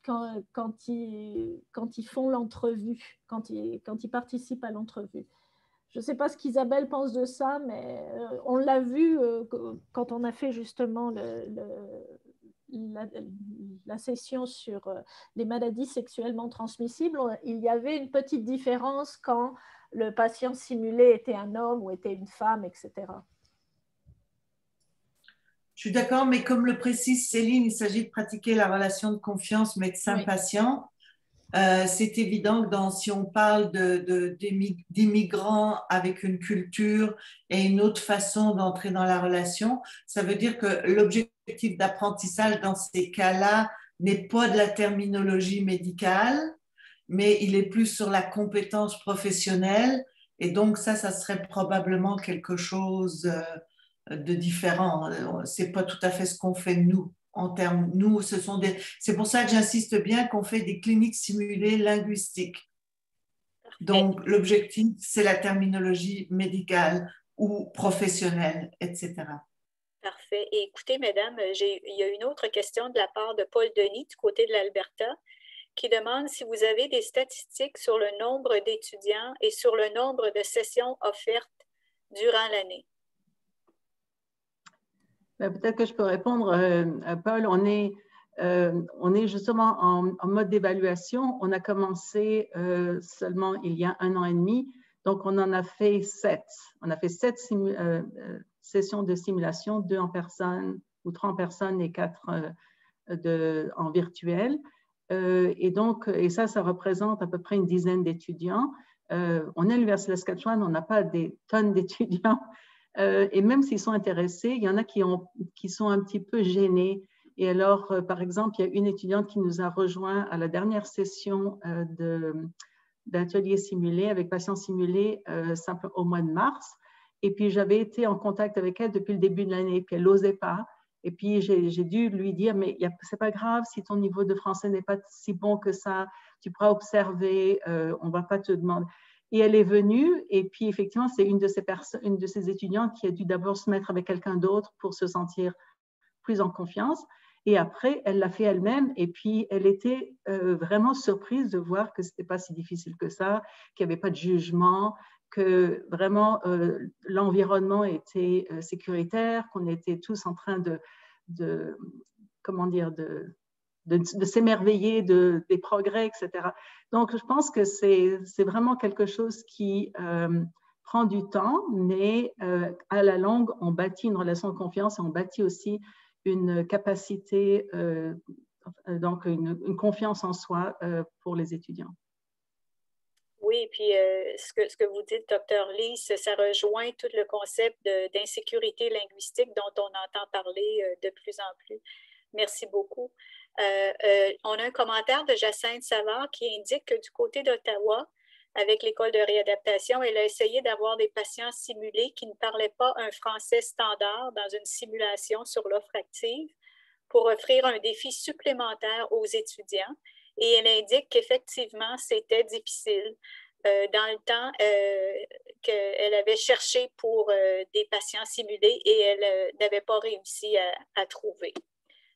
quand ils font l'entrevue, quand ils participent à l'entrevue. Je ne sais pas ce qu'Isabelle pense de ça, mais on l'a vu quand on a fait justement la session sur les maladies sexuellement transmissibles. Il y avait une petite différence quand le patient simulé était un homme ou était une femme, etc. Je suis d'accord, mais comme le précise Céline, il s'agit de pratiquer la relation de confiance médecin-patient. C'est évident que si on parle d'immigrants avec une culture et une autre façon d'entrer dans la relation, ça veut dire que l'objectif d'apprentissage dans ces cas-là n'est pas de la terminologie médicale, mais il est plus sur la compétence professionnelle. Et donc ça serait probablement quelque chose de différent. C'est pas tout à fait ce qu'on fait nous. En termes, nous, c'est pour ça que j'insiste bien qu'on fait des cliniques simulées linguistiques. Donc, l'objectif, c'est la terminologie médicale ou professionnelle, etc. Parfait. Et écoutez, mesdames, il y a une autre question de la part de Paul Denis du côté de l'Alberta qui demande si vous avez des statistiques sur le nombre d'étudiants et sur le nombre de sessions offertes durant l'année. Peut-être que je peux répondre, Paul. On est justement en mode d'évaluation. On a commencé seulement il y a 1 an et demi. Donc, on en a fait 7. On a fait 7 sessions de simulation, 2 en personne ou 3 en personne et 4 en virtuel. Et ça représente à peu près une dizaine d'étudiants. On est à l'Université de Saskatchewan, on n'a pas des tonnes d'étudiants. Et même s'ils sont intéressés, il y en a qui sont un petit peu gênés. Et alors, par exemple, il y a une étudiante qui nous a rejoint à la dernière session d'atelier simulé avec patients simulés au mois de mars. Et puis, j'avais été en contact avec elle depuis le début de l'année, puis elle n'osait pas. Et puis, j'ai dû lui dire, mais ce n'est pas grave si ton niveau de français n'est pas si bon que ça, tu pourras observer, on ne va pas te demander. Et elle est venue, et puis effectivement, c'est une de ces étudiantes qui a dû d'abord se mettre avec quelqu'un d'autre pour se sentir plus en confiance. Et après, elle l'a fait elle-même, et puis elle était vraiment surprise de voir que ce n'était pas si difficile que ça, qu'il n'y avait pas de jugement, que vraiment l'environnement était sécuritaire, qu'on était tous en train de s'émerveiller des progrès, etc. Donc, je pense que c'est vraiment quelque chose qui prend du temps, mais à la longue, on bâtit une relation de confiance et on bâtit aussi une capacité, donc une confiance en soi pour les étudiants. Oui, puis ce que vous dites, Dr. Lee, ça rejoint tout le concept d'insécurité linguistique dont on entend parler de plus en plus. Merci beaucoup. On a un commentaire de Jacinthe Savard qui indique que du côté d'Ottawa, avec l'école de réadaptation, elle a essayé d'avoir des patients simulés qui ne parlaient pas un français standard dans une simulation sur l'offre active pour offrir un défi supplémentaire aux étudiants. Et elle indique qu'effectivement, c'était difficile dans le temps qu'elle avait cherché pour des patients simulés et elle n'avait pas réussi à trouver.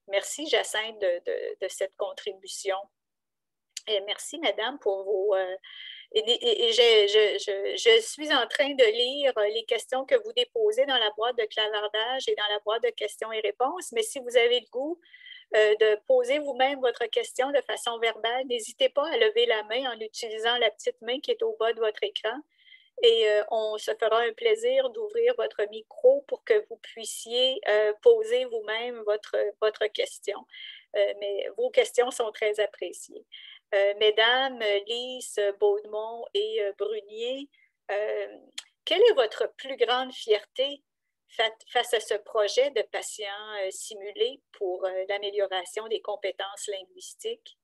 Merci, Jacinthe, de cette contribution. Et merci, madame, pour vos... je suis en train de lire les questions que vous déposez dans la boîte de clavardage et dans la boîte de questions et réponses, mais si vous avez le goût de poser vous-même votre question de façon verbale, n'hésitez pas à lever la main en utilisant la petite main qui est au bas de votre écran. Et on se fera un plaisir d'ouvrir votre micro pour que vous puissiez poser vous-même votre question. Mais vos questions sont très appréciées. Mesdames Lise, Baudemont et Brunier, quelle est votre plus grande fierté face à ce projet de patients simulés pour l'amélioration des compétences linguistiques?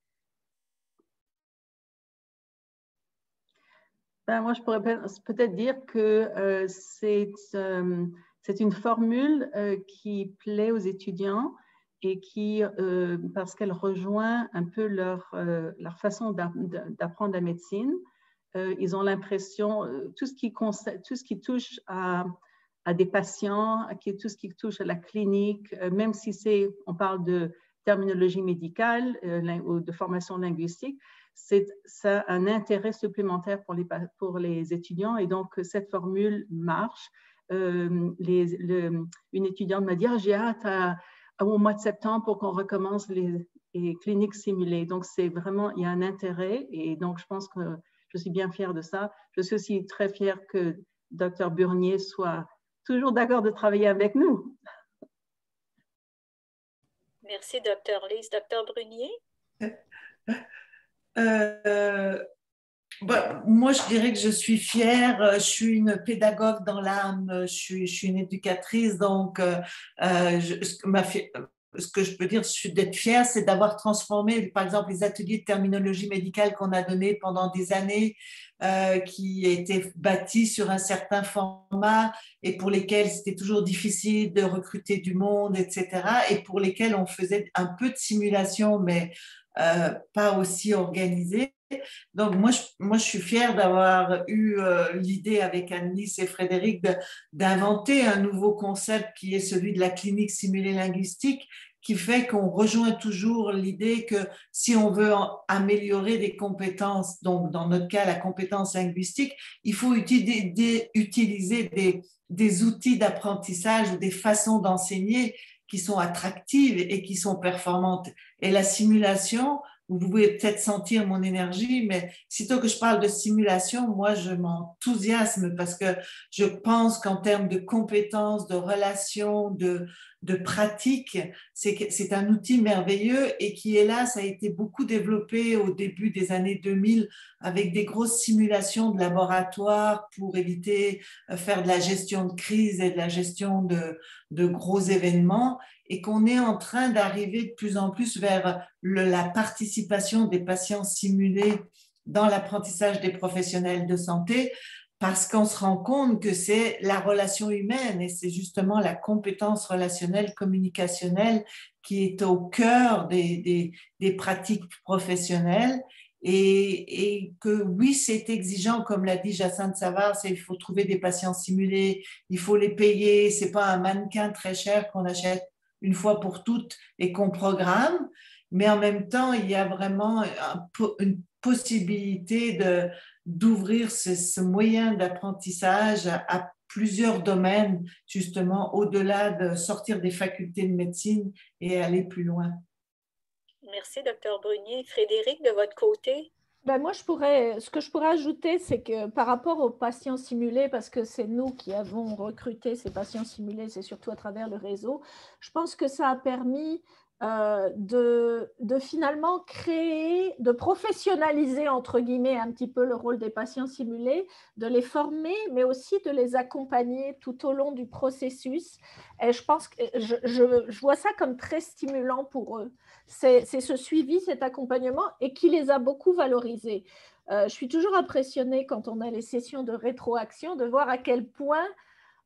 Moi, je pourrais peut-être dire que c'est une formule qui plaît aux étudiants et qui, parce qu'elle rejoint un peu leur façon d'apprendre la médecine, ils ont l'impression, tout ce qui touche à des patients, tout ce qui touche à la clinique, même si on parle de terminologie médicale ou de formation linguistique, ça a un intérêt supplémentaire pour les étudiants et donc cette formule marche. Une étudiante m'a dit « j'ai hâte au mois de septembre pour qu'on recommence les cliniques simulées ». Donc, c'est vraiment, il y a un intérêt et donc je pense que je suis bien fière de ça. Je suis aussi très fière que Dr. Burnier soit toujours d'accord de travailler avec nous. Merci, Dr. Lise. Dr. Brunier? Moi, je dirais que je suis fière. Je suis une pédagogue dans l'âme. Je suis une éducatrice. Donc, ce que je peux dire d'être fière, c'est d'avoir transformé, par exemple, les ateliers de terminologie médicale qu'on a donnés pendant des années, qui étaient bâtis sur un certain format et pour lesquels c'était toujours difficile de recruter du monde, etc. Et pour lesquels on faisait un peu de simulation, mais pas aussi organisée. Donc, moi, je suis fière d'avoir eu l'idée avec Annelise et Frédéric d'inventer un nouveau concept qui est celui de la clinique simulée linguistique, qui fait qu'on rejoint toujours l'idée que si on veut améliorer des compétences, donc dans notre cas la compétence linguistique, il faut utiliser des outils d'apprentissage ou des façons d'enseigner qui sont attractives et qui sont performantes. Et la simulation, vous pouvez peut-être sentir mon énergie, mais sitôt que je parle de simulation, moi, je m'enthousiasme parce que je pense qu'en termes de compétences, de relations, de pratique, c'est un outil merveilleux et qui, hélas, a été beaucoup développé au début des années 2000 avec des grosses simulations de laboratoire pour éviter faire de la gestion de crise et de la gestion de gros événements, et qu'on est en train d'arriver de plus en plus vers la participation des patients simulés dans l'apprentissage des professionnels de santé, parce qu'on se rend compte que c'est la relation humaine et c'est justement la compétence relationnelle, communicationnelle qui est au cœur des pratiques professionnelles. Et que oui, c'est exigeant, comme l'a dit Jacinthe Savard, il faut trouver des patients simulés, il faut les payer, c'est pas un mannequin très cher qu'on achète une fois pour toutes et qu'on programme, mais en même temps, il y a vraiment une possibilité d'ouvrir ce moyen d'apprentissage à plusieurs domaines, justement, au-delà de sortir des facultés de médecine et aller plus loin. Merci, Dr. Brunier. Frédéric, de votre côté? Ben moi, ce que je pourrais ajouter, c'est que par rapport aux patients simulés, parce que c'est nous qui avons recruté ces patients simulés, c'est surtout à travers le réseau, je pense que ça a permis de finalement créer, de professionnaliser, entre guillemets, un petit peu le rôle des patients simulés, de les former, mais aussi de les accompagner tout au long du processus. Et je pense que je vois ça comme très stimulant pour eux. C'est ce suivi, cet accompagnement, et qui les a beaucoup valorisés. Je suis toujours impressionnée quand on a les sessions de rétroaction de voir à quel point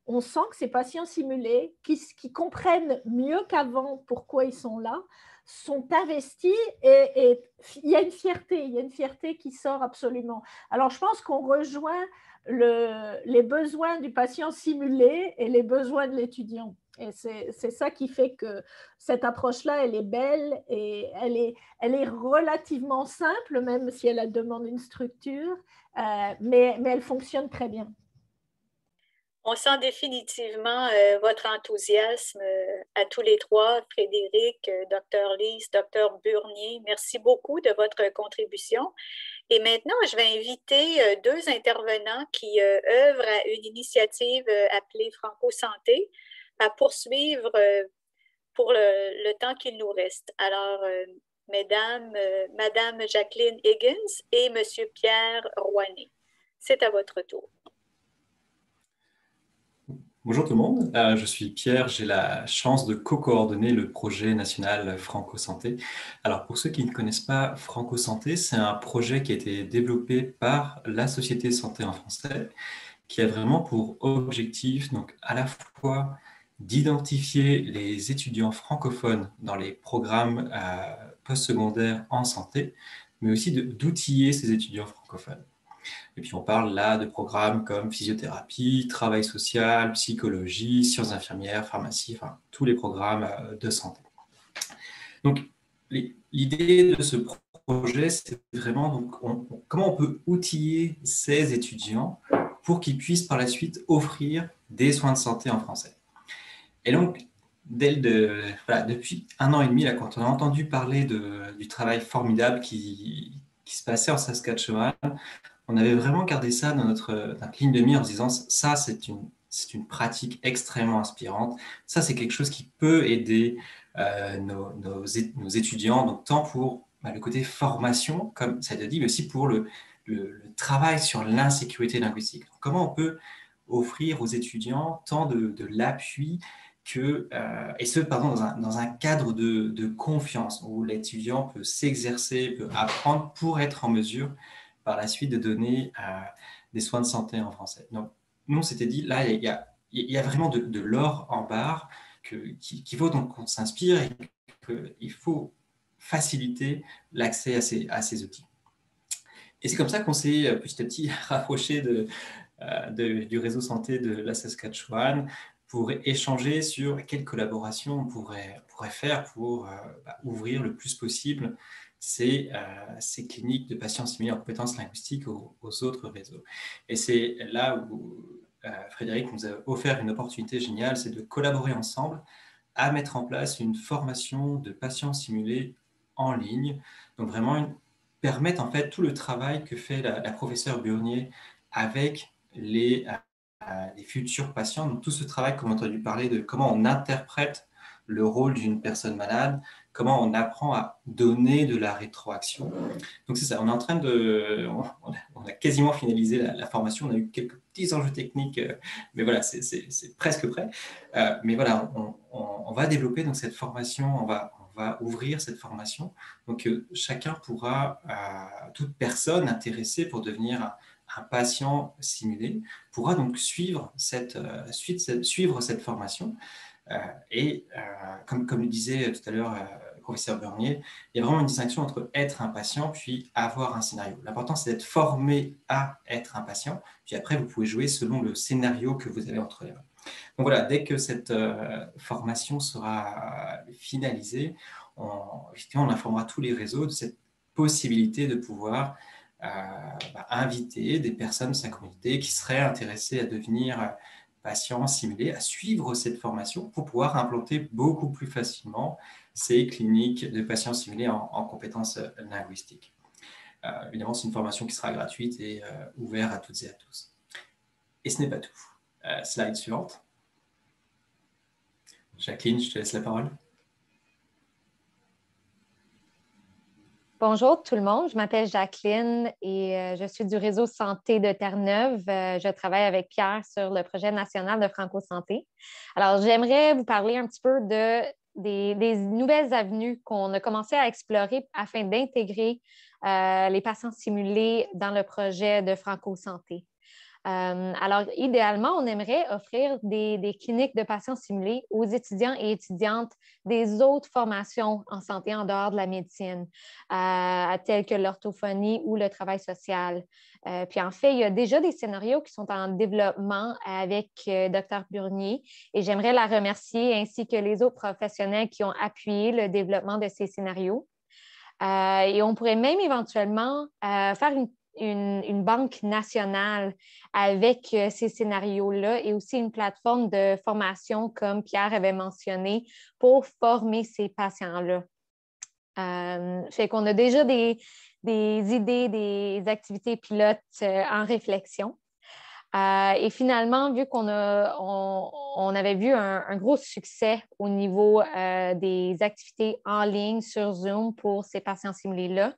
on sent que ces patients simulés, qui comprennent mieux qu'avant pourquoi ils sont là, sont investis et il y a une fierté qui sort absolument. Alors, je pense qu'on rejoint les besoins du patient simulé et les besoins de l'étudiant. Et c'est ça qui fait que cette approche-là, elle est belle et elle est relativement simple, même si elle demande une structure, mais elle fonctionne très bien. On sent définitivement votre enthousiasme à tous les trois, Frédéric, Dr. Lise, Dr. Burnier. Merci beaucoup de votre contribution. Et maintenant, je vais inviter deux intervenants qui œuvrent à une initiative appelée Franco Santé à poursuivre pour le temps qu'il nous reste. Alors, Madame Jacqueline Higgins et Monsieur Pierre Rouanet. C'est à votre tour. Bonjour tout le monde, je suis Pierre, j'ai la chance de co-coordonner le projet national Franco Santé. Alors pour ceux qui ne connaissent pas Franco Santé, c'est un projet qui a été développé par la Société Santé en français, qui a vraiment pour objectif donc à la fois d'identifier les étudiants francophones dans les programmes postsecondaires en santé, mais aussi d'outiller ces étudiants francophones. Et puis on parle là de programmes comme physiothérapie, travail social, psychologie, sciences infirmières, pharmacie, enfin tous les programmes de santé. Donc l'idée de ce projet, c'est vraiment donc, comment on peut outiller ces étudiants pour qu'ils puissent par la suite offrir des soins de santé en français. Et donc, depuis 1 an et demi, là, quand on a entendu parler du travail formidable qui se passait en Saskatchewan, on avait vraiment gardé ça dans notre ligne de mire en se disant ça, c'est une pratique extrêmement inspirante. Ça, c'est quelque chose qui peut aider nos étudiants, donc tant pour le côté formation, comme ça a été dit, mais aussi pour le travail sur l'insécurité linguistique. Comment on peut offrir aux étudiants tant de l'appui et ce, pardon, dans un cadre de confiance où l'étudiant peut s'exercer, peut apprendre pour être en mesure par la suite de donner des soins de santé en français. Donc, nous, on s'était dit, là, il y a vraiment de l'or en barre qu'il faut donc qu'on s'inspire et qu'il faut faciliter l'accès à ces outils. Et c'est comme ça qu'on s'est petit à petit rapproché du réseau santé de la Saskatchewan pour échanger sur quelle collaboration on pourrait faire pour ouvrir le plus possible ces cliniques de patients assimilés en compétences linguistiques aux autres réseaux. Et c'est là où Frédéric nous a offert une opportunité géniale, c'est de collaborer ensemble à mettre en place une formation de patients simulés en ligne. Donc vraiment permettre en fait tout le travail que fait la professeure Burnier avec les futurs patients. Donc tout ce travail qu'on a entendu parler de comment on interprète le rôle d'une personne malade, comment on apprend à donner de la rétroaction. Donc c'est ça, on est en train on a quasiment finalisé la formation, on a eu quelques petits enjeux techniques, mais voilà, c'est presque prêt. Mais voilà, on va développer donc cette formation, on va ouvrir cette formation. Donc chacun pourra, toute personne intéressée pour devenir un patient simulé, pourra donc suivre cette formation. Comme le disait tout à l'heure le professeur Burnier, il y a vraiment une distinction entre être un patient puis avoir un scénario. L'important, c'est d'être formé à être un patient, puis après, vous pouvez jouer selon le scénario que vous avez entre les mains. Donc voilà, dès que cette formation sera finalisée, effectivement, on informera tous les réseaux de cette possibilité de pouvoir inviter des personnes de sa communauté qui seraient intéressées à devenir patients simulés, à suivre cette formation pour pouvoir implanter beaucoup plus facilement ces cliniques de patients simulés en compétences linguistiques. Évidemment, c'est une formation qui sera gratuite et ouverte à toutes et à tous. Et ce n'est pas tout. Slide suivante. Jacqueline, je te laisse la parole. Bonjour tout le monde, je m'appelle Jacqueline et je suis du réseau santé de Terre-Neuve. Je travaille avec Pierre sur le projet national de Franco-Santé. Alors, j'aimerais vous parler un petit peu des nouvelles avenues qu'on a commencé à explorer afin d'intégrer les patients simulés dans le projet de Franco-Santé. Alors, idéalement, on aimerait offrir des cliniques de patients simulés aux étudiants et étudiantes des autres formations en santé en dehors de la médecine, telles que l'orthophonie ou le travail social. Puis en fait, il y a déjà des scénarios qui sont en développement avec Dr Burnier et j'aimerais la remercier ainsi que les autres professionnels qui ont appuyé le développement de ces scénarios. Et on pourrait même éventuellement faire une banque nationale avec ces scénarios-là et aussi une plateforme de formation, comme Pierre avait mentionné, pour former ces patients-là. Fait qu'on a déjà des idées, des activités pilotes en réflexion. Et finalement, vu qu'on avait vu un gros succès au niveau des activités en ligne sur Zoom pour ces patients simulés-là,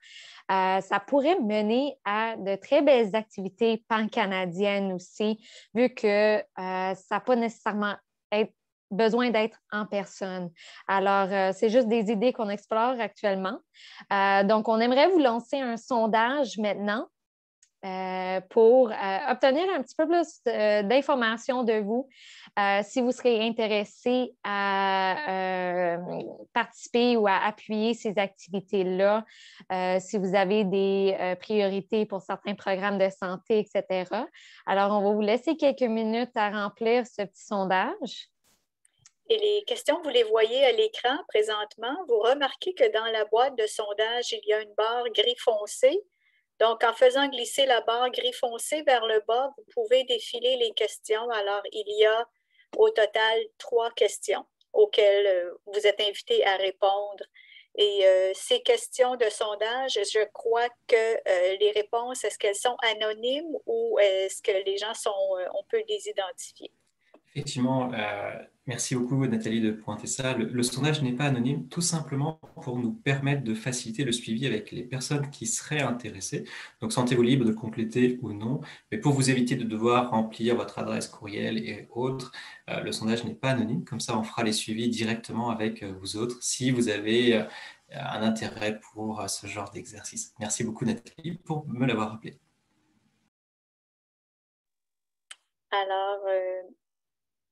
ça pourrait mener à de très belles activités pan-canadiennes aussi, vu que ça n'a pas nécessairement besoin d'être en personne. Alors, c'est juste des idées qu'on explore actuellement. Donc, on aimerait vous lancer un sondage maintenant pour obtenir un petit peu plus d'informations de vous, si vous serez intéressé à participer ou à appuyer ces activités-là, si vous avez des priorités pour certains programmes de santé, etc. Alors, on va vous laisser quelques minutes à remplir ce petit sondage. Et les questions, vous les voyez à l'écran présentement. Vous remarquez que dans la boîte de sondage, il y a une barre gris foncé. Donc, en faisant glisser la barre gris foncé vers le bas, vous pouvez défiler les questions. Alors, il y a au total 3 questions auxquelles vous êtes invités à répondre. Et ces questions de sondage, je crois que les réponses, est-ce qu'elles sont anonymes ou est-ce que les gens on peut les identifier? Effectivement, merci beaucoup Nathalie de pointer ça. Le sondage n'est pas anonyme, tout simplement pour nous permettre de faciliter le suivi avec les personnes qui seraient intéressées. Donc sentez-vous libre de compléter ou non, mais pour vous éviter de devoir remplir votre adresse courriel et autres, le sondage n'est pas anonyme. Comme ça, on fera les suivis directement avec vous autres si vous avez un intérêt pour ce genre d'exercice. Merci beaucoup Nathalie pour me l'avoir rappelé. Alors,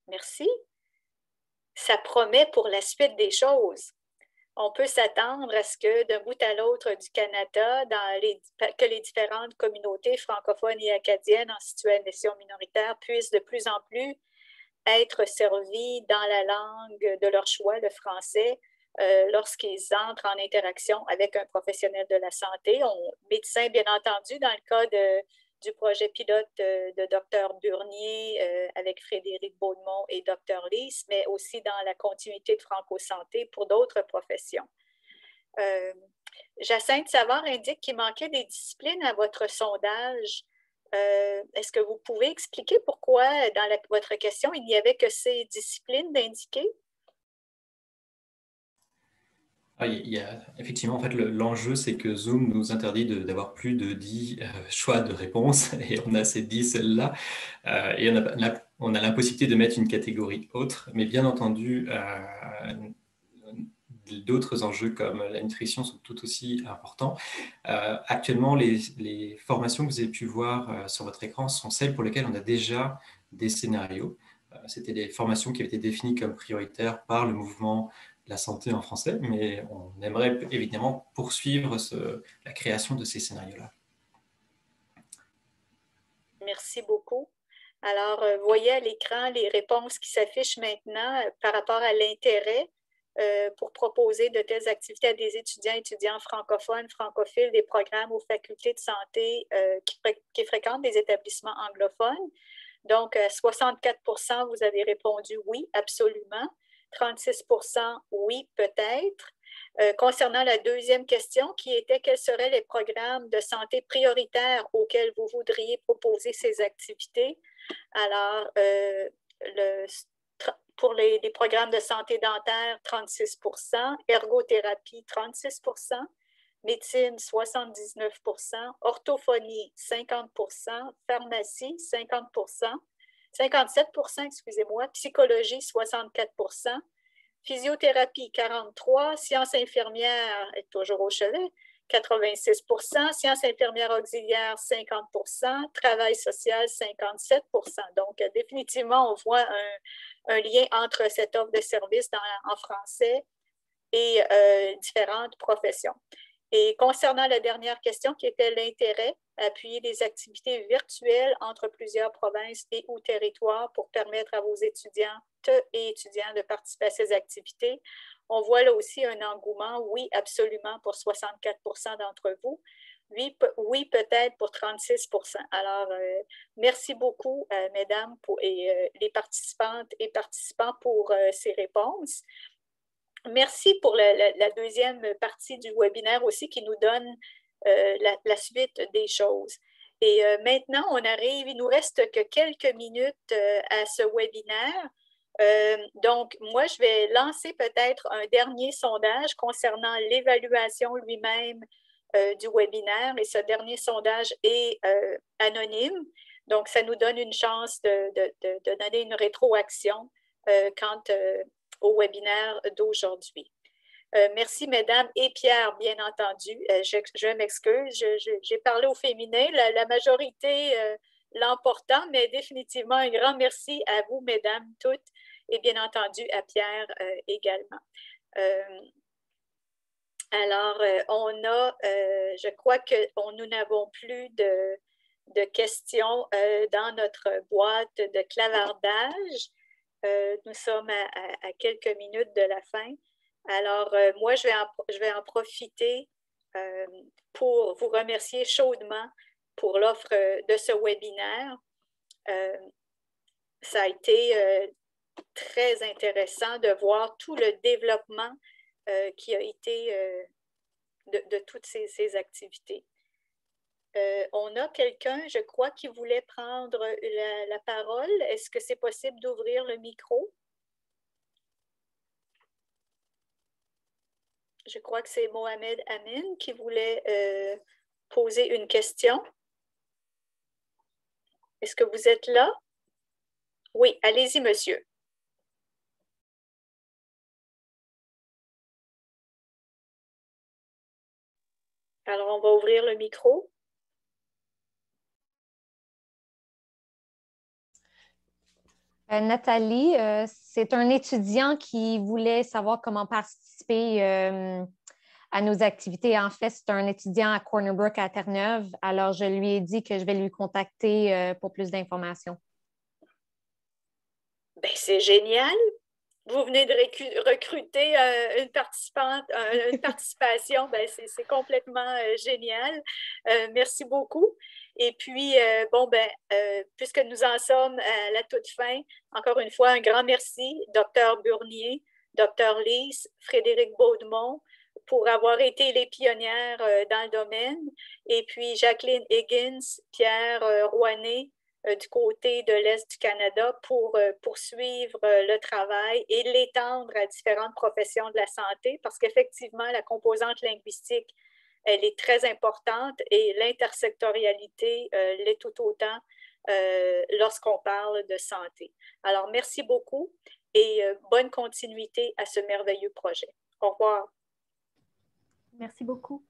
merci. Ça promet pour la suite des choses. On peut s'attendre à ce que d'un bout à l'autre du Canada, que les différentes communautés francophones et acadiennes en situation minoritaire puissent de plus en plus être servies dans la langue de leur choix, le français, lorsqu'ils entrent en interaction avec un professionnel de la santé. Médecin, bien entendu, dans le cas du projet pilote de Dr Burnier avec Frédéric Baudemont et Dr Lys, mais aussi dans la continuité de Franco-Santé pour d'autres professions. Jacinthe Savard indique qu'il manquait des disciplines à votre sondage. Est-ce que vous pouvez expliquer pourquoi, dans votre question, il n'y avait que ces disciplines d'indiquer? Effectivement, en fait, l'enjeu, c'est que Zoom nous interdit d'avoir plus de 10 choix de réponses et on a ces 10 là et on a l'impossibilité de mettre une catégorie autre, mais bien entendu, d'autres enjeux comme la nutrition sont tout aussi importants. Actuellement, les formations que vous avez pu voir sur votre écran sont celles pour lesquelles on a déjà des scénarios. C'était des formations qui avaient été définies comme prioritaires par le mouvement de la santé en français, mais on aimerait évidemment poursuivre la création de ces scénarios-là. Merci beaucoup. Alors, vous voyez à l'écran les réponses qui s'affichent maintenant par rapport à l'intérêt pour proposer de telles activités à des étudiants francophones, francophiles, des programmes aux facultés de santé qui fréquentent des établissements anglophones. Donc, 64%, vous avez répondu oui, absolument. 36% oui, peut-être. Concernant la deuxième question, qui était quels seraient les programmes de santé prioritaires auxquels vous voudriez proposer ces activités? Alors, pour les programmes de santé dentaire, 36%, ergothérapie, 36%, médecine, 79%, orthophonie, 50%, pharmacie, 50%, 57%, excusez-moi, psychologie, 64%, physiothérapie, 43%, sciences infirmières, est toujours au chevet, 86%, sciences infirmières auxiliaires, 50%, travail social, 57%. Donc, définitivement, on voit un lien entre cette offre de services en français et différentes professions. Et concernant la dernière question qui était l'intérêt, appuyer des activités virtuelles entre plusieurs provinces et ou territoires pour permettre à vos étudiantes et étudiants de participer à ces activités. On voit là aussi un engouement, oui, absolument, pour 64% d'entre vous. Oui, peut-être pour 36%. Alors, merci beaucoup, mesdames, et les participantes et participants pour ces réponses. Merci pour la deuxième partie du webinaire aussi qui nous donne la suite des choses. Et maintenant, on arrive, il nous reste que quelques minutes à ce webinaire. Donc, moi, je vais lancer peut-être un dernier sondage concernant l'évaluation lui-même du webinaire. Et ce dernier sondage est anonyme. Donc, ça nous donne une chance de donner une rétroaction quant au webinaire d'aujourd'hui. Merci, mesdames et Pierre, bien entendu. Je m'excuse, j'ai parlé au féminin, la majorité l'emportant, mais définitivement un grand merci à vous, mesdames, toutes, et bien entendu à Pierre également. Alors, je crois que nous n'avons plus de questions dans notre boîte de clavardage. Nous sommes à quelques minutes de la fin. Alors, moi, je vais en profiter pour vous remercier chaudement pour l'offre de ce webinaire. Ça a été très intéressant de voir tout le développement qui a été de toutes ces activités. On a quelqu'un, je crois, qui voulait prendre la parole. Est-ce que c'est possible d'ouvrir le micro? Je crois que c'est Mohamed Amin qui voulait poser une question. Est-ce que vous êtes là? Oui, allez-y, monsieur. Alors, on va ouvrir le micro. Nathalie, c'est un étudiant qui voulait savoir comment participer à nos activités. En fait, c'est un étudiant à Corner Brook à Terre-Neuve. Alors, je lui ai dit que je vais lui contacter pour plus d'informations. Ben, c'est génial. Vous venez de recruter une participation. Ben, c'est complètement génial. Merci beaucoup. Et puis, bon, ben, puisque nous en sommes à la toute fin, encore une fois, un grand merci, Dr. Burnier, Dr. Lys, Frédéric Baudemont, pour avoir été les pionnières dans le domaine. Et puis, Jacqueline Higgins, Pierre Rouanet, du côté de l'Est du Canada pour poursuivre le travail et l'étendre à différentes professions de la santé parce qu'effectivement, la composante linguistique, elle est très importante et l'intersectorialité l'est tout autant lorsqu'on parle de santé. Alors, merci beaucoup et bonne continuité à ce merveilleux projet. Au revoir. Merci beaucoup.